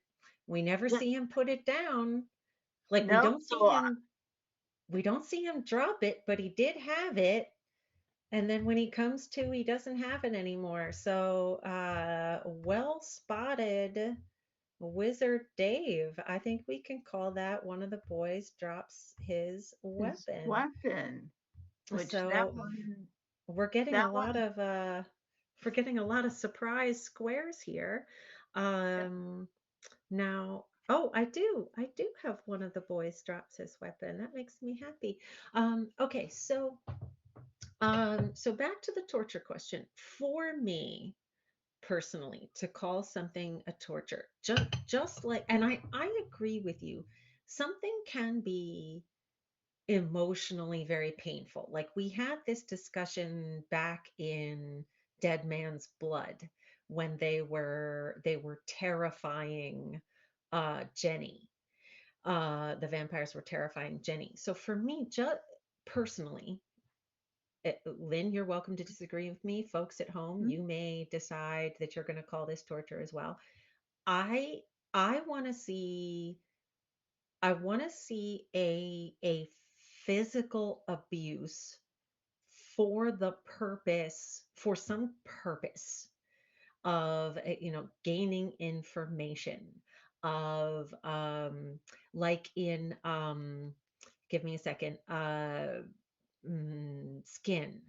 We never Yeah. see him put it down. Like No, so we don't see him drop it, but he did have it. And then when he comes to, he doesn't have it anymore. So, well spotted, Wizard Dave. I think we can call that one of the boys drops his his weapon. weapon, which So we're getting a that lot one, of we're getting a lot of surprise squares here. yep. Um, Now, I do have one of the boys drops his weapon. That makes me happy. Okay, so back to the torture question. For me personally, to call something a torture, just like, and I agree with you, something can be emotionally very painful. Like we had this discussion back in Dead Man's Blood when they were terrifying Jenny. The vampires were terrifying Jenny. So for me, just personally, Lynn, you're welcome to disagree with me. Folks at home, Mhm. you may decide that you're going to call this torture as well. I I want to see a physical abuse for some purpose of gaining information of like in give me a second Skin,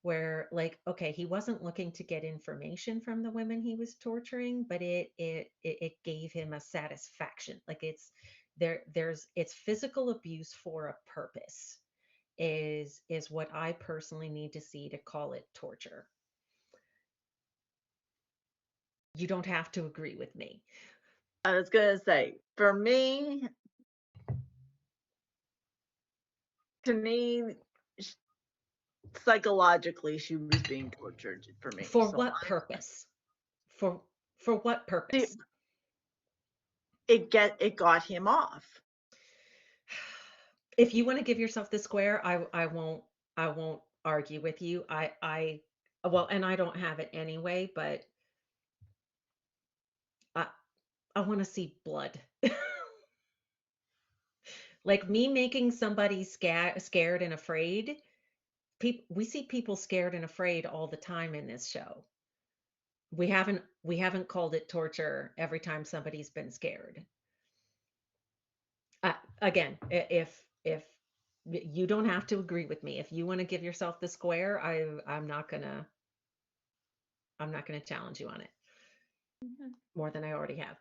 where like okay, he wasn't looking to get information from the women he was torturing, but it gave him a satisfaction. Like it's physical abuse for a purpose is what I personally need to see to call it torture. You don't have to agree with me. I was gonna say, for me, to me, sh- psychologically, she was being tortured for me. For So what purpose? For for what see, purpose? it got him off. If you want to give yourself the square, I won't argue with you. well, and I don't have it anyway, but I I want to see blood. Like me making somebody scared and afraid. We see people scared and afraid all the time in this show. We haven't called it torture every time somebody's been scared. Again, if you don't have to agree with me, if you want to give yourself the square, I'm not gonna challenge you on it more than I already have.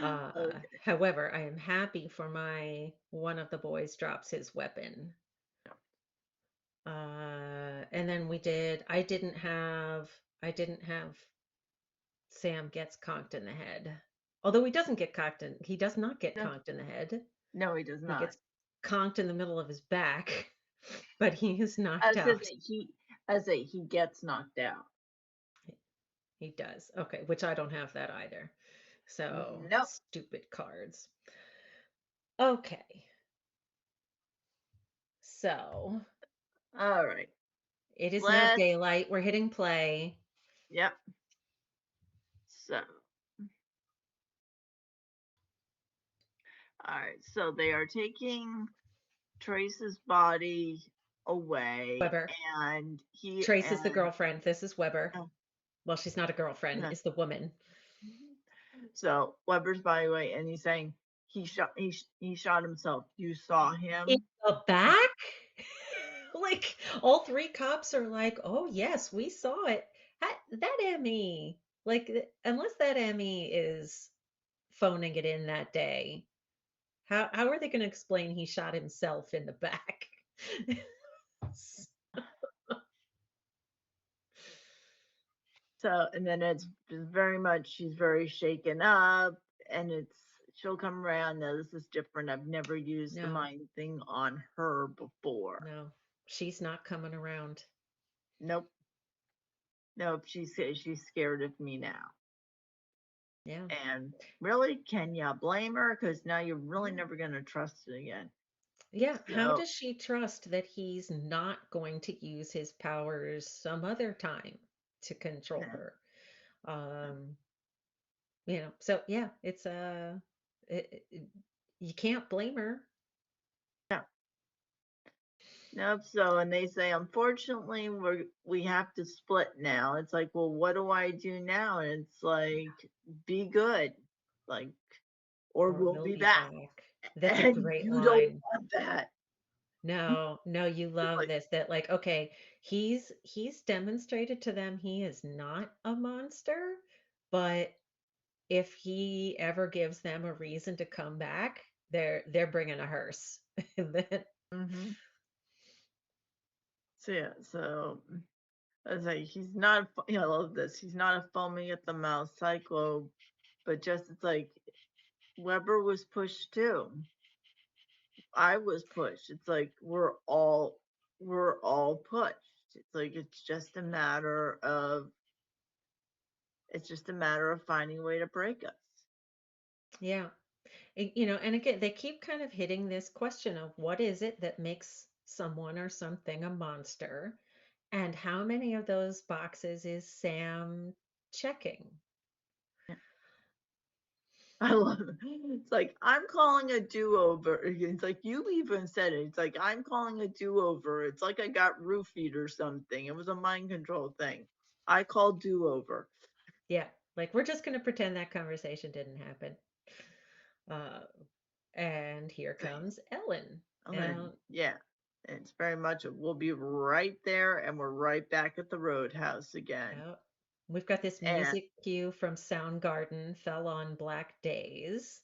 Okay. However, I am happy for my one of the boys drops his weapon. And then I didn't have Sam gets conked in the head. Although he does not get No, conked in the head. no, he does He not. gets conked in the middle of his back, but he is I knocked was gonna out. say he gets knocked out. He does. Okay, which I don't have that either. So, Nope. stupid cards. Okay. So, All right. it is now Let's. daylight. We're hitting play. Yep. So, all right. So they are taking Trace's body away, Weber. and he Trace is the and girlfriend. This is Weber. oh, Well, she's not a girlfriend, no. it's the woman. So Weber's body away, and he's saying he shot himself. You saw In him. the back? Like, all three cops are like, oh, yes, we saw it. That Emmy, like, unless that Emmy is phoning it in that day, how are they going to explain he shot himself in the back? So, and then it's just very much, she's very shaken up, and she'll come around. No, this is different. I've never used the No, mind thing on her before. no, she's not coming around. Nope. Nope. She's scared of me now. Yeah. And really, can you blame her? Because now you're really never going to trust it again. Yeah, how So, does she trust that he's not going to use his powers some other time to control no, her? Um, so yeah, you can't blame her. no, nope. So, and they say, unfortunately, we have to split now. It's like, well, what do I do now? And it's like, be good, like, or Or we'll we'll be be back. back. That's a And great you don't line. want that. No, no, you love Like, this. That like, okay, he's demonstrated to them he is not a monster, but if he ever gives them a reason to come back, they're bringing a hearse. And then, mm-hmm. So yeah, so I was like, he's not. I love this. He's not a foaming at the mouth cyclo, but just it's like Weber was pushed too. I was pushed. It's like we're all pushed. It's like it's just a matter of finding a way to break us. yeah. And again, they keep kind of hitting this question of what is it that makes someone or something a monster, and how many of those boxes is Sam checking? I love it. It's like I'm calling a do-over. It's like you even said it. It's like I'm calling a do-over. It's like I got roofied or something. It was a mind control thing. I call do-over. Yeah, like we're just going to pretend that conversation didn't happen. Uh, and here comes Ellen. And yeah, it's very much we'll be right there, and we're right back at the roadhouse again. Oh, we've got this And music cue from Soundgarden, Fell on Black Days,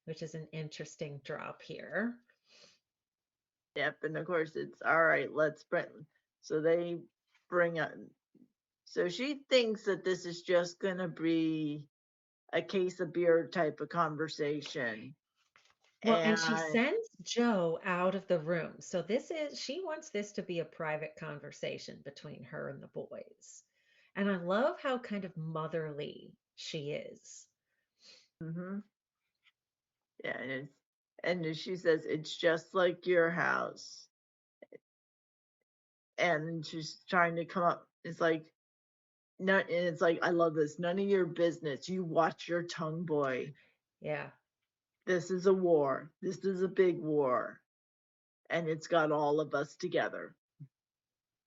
which is an interesting drop here. yep, and of course it's all right. Let's bring. So they bring on. So she thinks that this is just gonna be a case of beer type of conversation, Well, and she and sends Joe out of the room. So she wants this to be a private conversation between her and the boys. And I love how kind of motherly she is. mm-hmm, yeah, and she says it's just like your house, and she's trying to come up. It's like, no, and it's like, I love this. None of your business. You watch your tongue, boy. Yeah. This is a war. This is a big war. And it's got all of us together.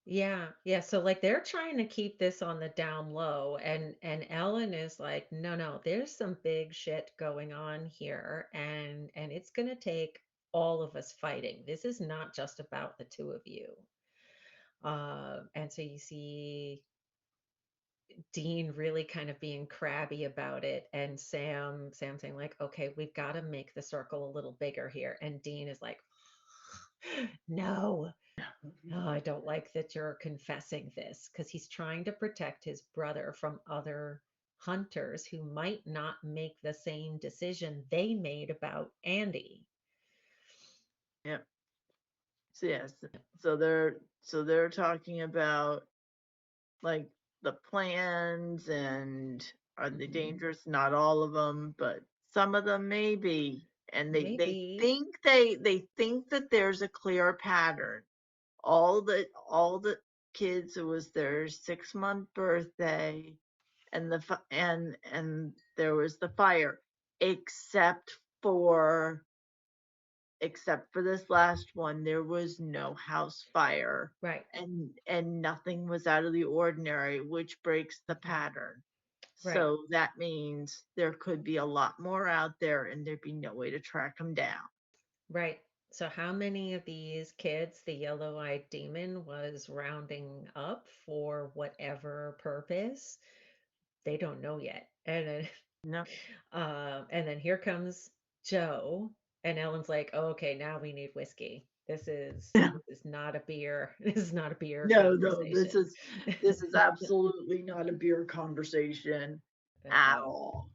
Yeah, yeah. So like they're trying to keep this on the down low, and Ellen is like, no, no, there's some big shit going on here, and it's gonna take all of us fighting. This is not just about the two of you. And so you see Dean really kind of being crabby about it, and Sam saying like, okay, we've got to make the circle a little bigger here. And Dean is like, no. Oh, I don't like that you're confessing this because he's trying to protect his brother from other hunters who might not make the same decision they made about Andy. Yeah. So yes. So they're talking about like the plans and are they Hmm. dangerous? Not all of them, but some of them maybe. And they Maybe. think they think that there's a clear pattern. All the kids, it was their 6-month birthday, and and there was the fire, except for except for this last one, there was no house fire, Right. and nothing was out of the ordinary, which breaks the pattern. Right. So that means there could be a lot more out there, and there'd be no way to track them down. Right. So, how many of these kids the yellow eyed demon was rounding up for whatever purpose? They don't know yet. No, And then here comes Joe, and Ellen's like, oh, okay, now we need whiskey. This is not a beer. This is not a beer no, no. This conversation. is this is absolutely not a beer conversation at No. all.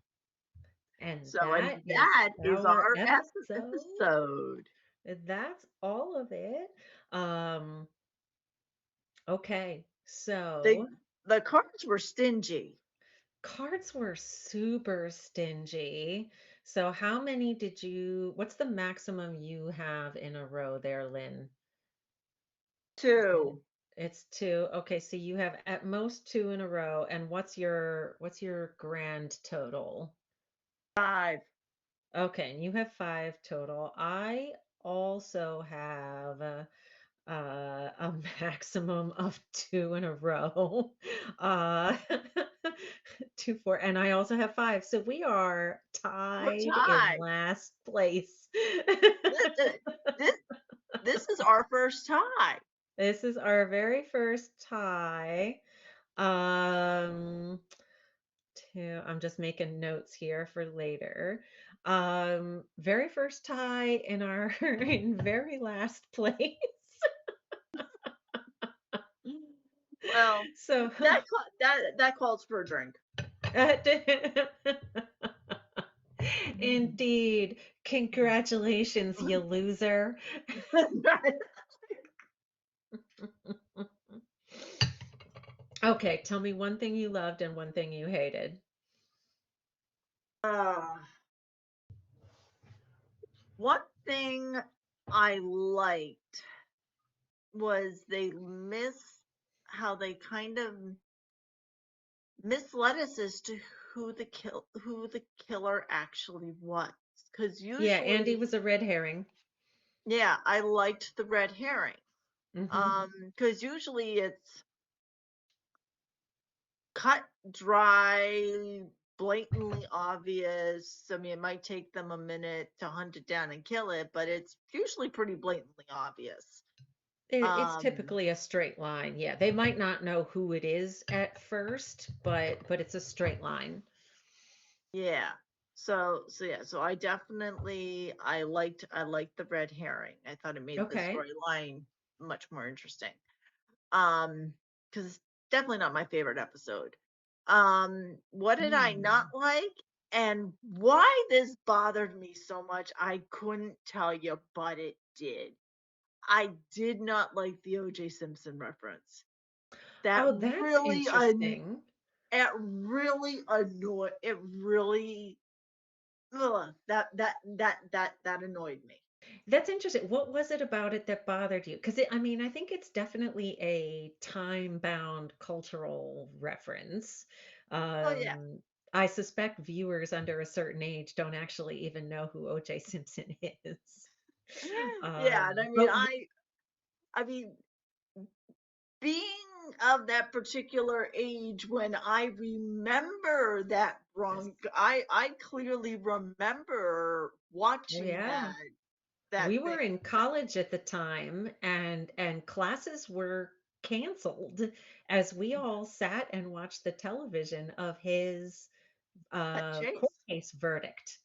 And So, and that is that is our our episode. episode. That's all of it. Um, okay, The so the cards were stingy. cards were super stingy. So how many what's the maximum you have in a row there, Lynn? Is it, Two, it's two. Okay, so you have at most two in a row. And what's your grand total? 5. Okay, and you have five total. I also have a maximum of two in a row. Uh, two, four, and I also have five. So we are We're tied in tied. last place. This, this this is our first tie. This is our very first tie. Um, I'm just making notes here for later. Very first tie in our in very last place. Well, So that calls for a drink. indeed, congratulations, you loser. Okay, tell me one thing you loved and one thing you hated. uh, one thing I liked was they how they kind of misled us as to who the killer actually was. Because Yeah, Andy usually, was a red herring. yeah, I liked the red herring. Hmm. Because usually it's cut, dry, blatantly obvious. I mean, it might take them a minute to hunt it down and kill it, but it's usually pretty blatantly obvious. It's Um, typically a straight line. Yeah, they might not know who it is at first, but it's a straight line. yeah. So yeah, so I liked the red herring. I thought it made the Okay. storyline much more interesting. Because it's definitely not my favorite episode. What did I not Hmm. like? And why this bothered me so much, I couldn't tell you, but it did. I did not like the O.J. Simpson reference. That Oh, that's really, interesting. it really annoyed. It really, ugh, that annoyed me. That's interesting. What was it about it that bothered you? Because I mean, I think it's definitely a time-bound cultural reference. Oh yeah. Um, I suspect viewers under a certain age don't actually even know who O.J. Simpson is. Yeah, and But I mean, being of that particular age when I remember that yes. wrong, I clearly remember Oh watching yeah. that We thing. were in college at the time, and classes were canceled as we all sat and watched the television of his That court chase. case verdict.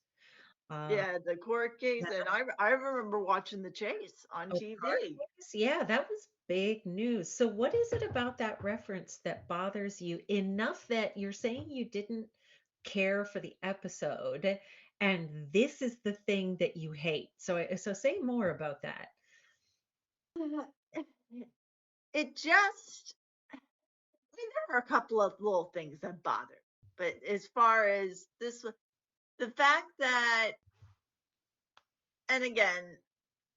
Uh, Yeah, the court case, and I remember watching the chase on oh, TV. Carface? Yeah, that was big news. So what is it about that reference that bothers you enough that you're saying you didn't care for the episode and this is the thing that you hate? So say more about that. It just, I mean, there are a couple of little things that bother, but as far as this, the fact that, and again,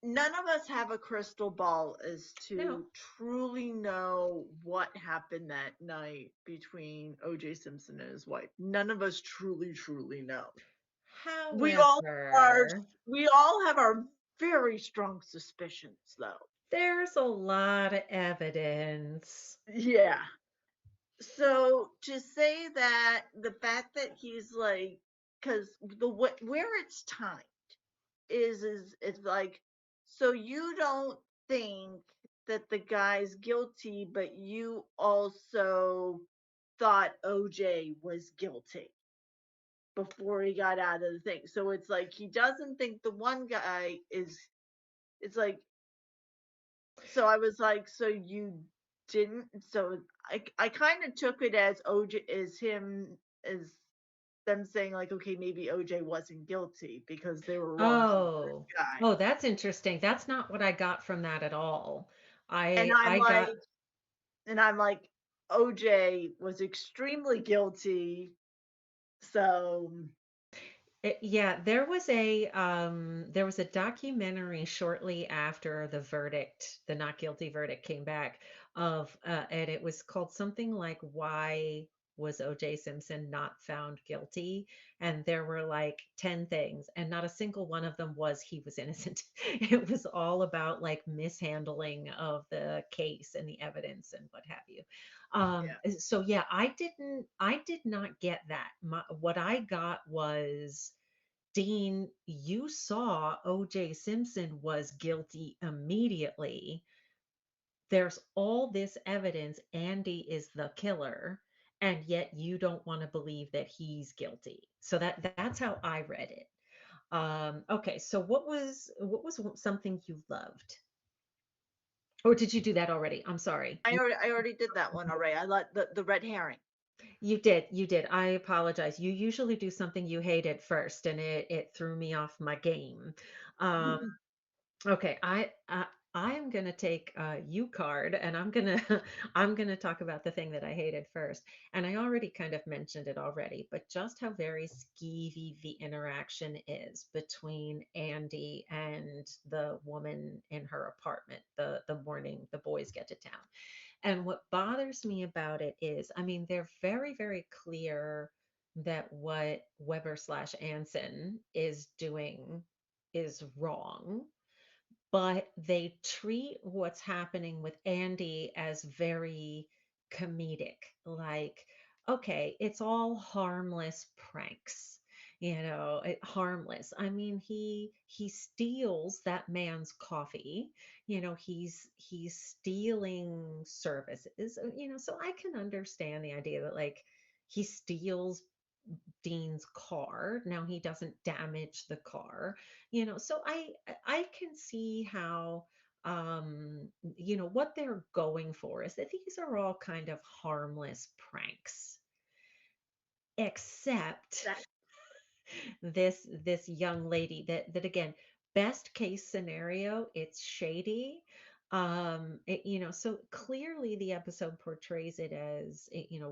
none of us have a crystal ball as No. to truly know what happened that night between OJ Simpson and his wife. None of us truly know. We all are, However, we all have our very strong suspicions though. there's a lot of evidence. Yeah. So to say that the fact that he's like, because where it's timed is it's like, so you don't think that the guy's guilty, but you also thought OJ was guilty before he got out of the thing. So it's like he doesn't think the one guy is. It's like, so I was like, so you didn't. So I kind of took it as OJ is him, as them saying like, okay, maybe OJ wasn't guilty because they were wrong for the first Oh, guy. oh, that's interesting. That's not what I got from that at all. And I got I'm like, OJ was extremely guilty. So Yeah, there was a documentary shortly after the verdict, the not guilty verdict came back of and it was called something like Why was O.J. Simpson not found guilty? And there were like 10 things, and not a single one of them was he was innocent. It was all about like mishandling of the case and the evidence and what have you. yeah, So yeah, I did not get that. What I got was Dean, you saw O.J. Simpson was guilty immediately. There's all this evidence Andy is the killer, and yet you don't want to believe that he's guilty. So that's how I read it. Okay, so what was something you loved? Or did you do that already? I'm sorry. I already did that one already. I like the red herring. You did, you did. I apologize. You usually do something you hated first, and it threw me off my game. Um, Okay, I'm gonna take a U card and I'm gonna I'm gonna talk about the thing that I hated first. And I already kind of mentioned it already, but just how very skeevy the interaction is between Andy and the woman in her apartment the morning the boys get to town. And what bothers me about it is, I mean, they're very, very clear that what Weber slash Anson is doing is wrong, but they treat what's happening with Andy as very comedic. Like, okay, it's all harmless pranks. Harmless. I mean, he steals that man's coffee. He's stealing services. So I can understand the idea that like he steals Dean's car. Now he doesn't damage the car, so I can see how what they're going for is that these are all kind of harmless pranks, except That this young lady that again, best case scenario, it's shady. So clearly the episode portrays it as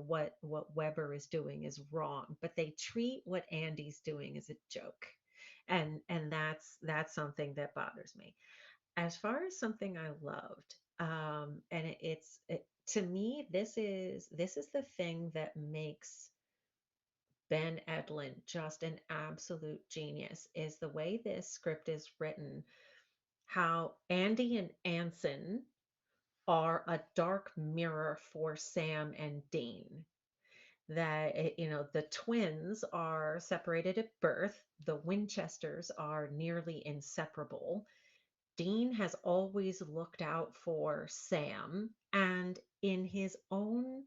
what Weber is doing is wrong, but they treat what Andy's doing as a joke. And that's something that bothers me. As far as something I loved, and to me, this is the thing that makes Ben Edlund just an absolute genius, is the way this script is written, how Andy and Anson are a dark mirror for Sam and Dean. That the twins are separated at birth, the Winchesters are nearly inseparable. Dean has always looked out for Sam, and in his own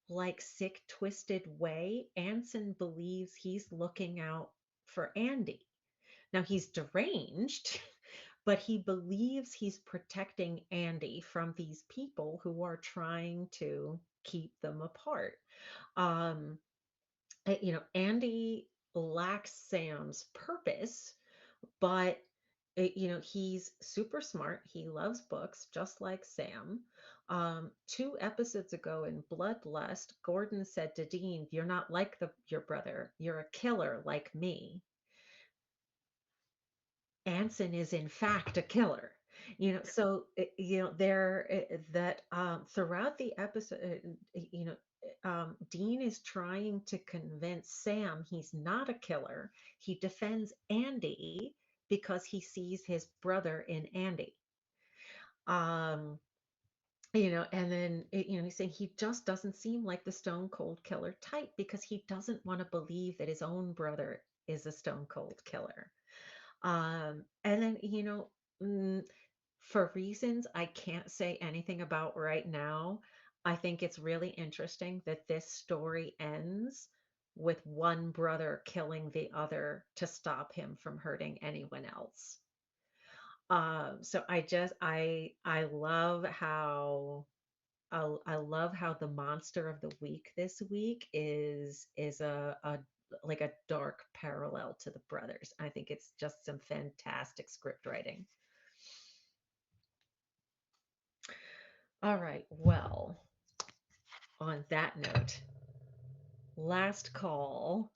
like sick, twisted way, Anson believes he's looking out for Andy. Now he's deranged, but he believes he's protecting Andy from these people who are trying to keep them apart. Um, Andy lacks Sam's purpose, but he's super smart. He loves books, just like Sam. 2 episodes ago in Bloodlust, Gordon said to Dean, "You're not like your brother. You're a killer like me." Anson is in fact a killer. So there that throughout the episode, Dean is trying to convince Sam he's not a killer. He defends Andy because he sees his brother in Andy. Um, and then he's saying he just doesn't seem like the stone cold killer type because he doesn't want to believe that his own brother is a stone cold killer. And then, mm, for reasons I can't say anything about right now, I think it's really interesting that this story ends with one brother killing the other to stop him from hurting anyone else. So I love how the monster of the week this week is a like a dark parallel to the brothers. I think it's just some fantastic script writing. All right, well, on that note, last call.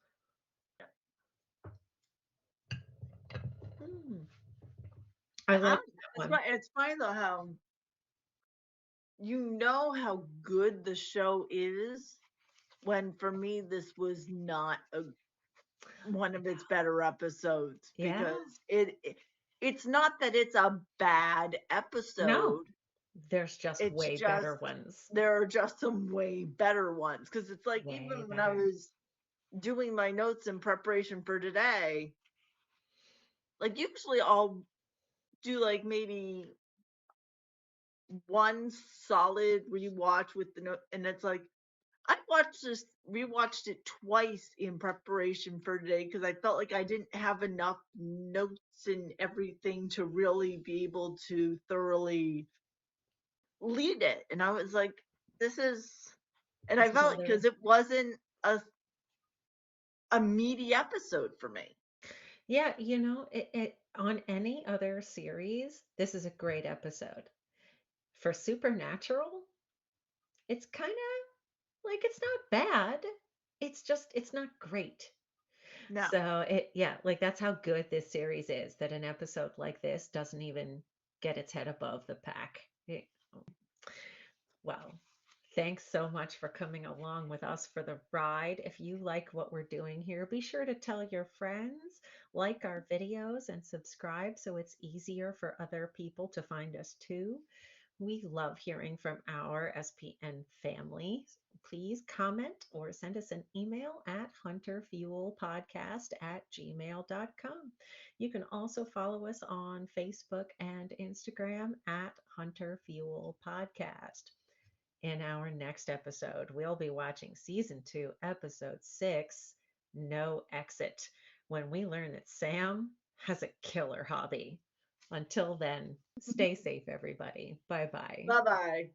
Hmm, I I love don't know. that one. It's funny though how you know how good the show is when for me this was not one of its better episodes Yeah, because it's not that it's a bad no, episode. there's just It's way just better ones. there are just some way better ones because it's like Way even when I better. was doing my notes in preparation for today, like usually I'll do like maybe one solid rewatch with the note, and it's like I rewatched it twice in preparation for today because I felt like I didn't have enough notes and everything to really be able to thoroughly lead it. And I was like, this is, and I This is felt all there is. because it wasn't a meaty episode for me. Yeah, on any other series, this is a great episode. For Supernatural, it's kind of like it's not bad. It's not great. No, So yeah, like that's how good this series is, that an episode like this doesn't even get its head above the pack. Well, thanks so much for coming along with us for the ride. If you like what we're doing here, be sure to tell your friends, like our videos, and subscribe so it's easier for other people to find us too. We love hearing from our SPN family. Please comment or send us an email at hunterfuelpodcast@gmail.com. You can also follow us on Facebook and Instagram at Hunter Fuel Podcast. In our next episode, we'll be watching season 2, episode 6, No Exit, when we learn that Sam has a killer hobby. Until then, stay safe, everybody. Bye bye. bye bye.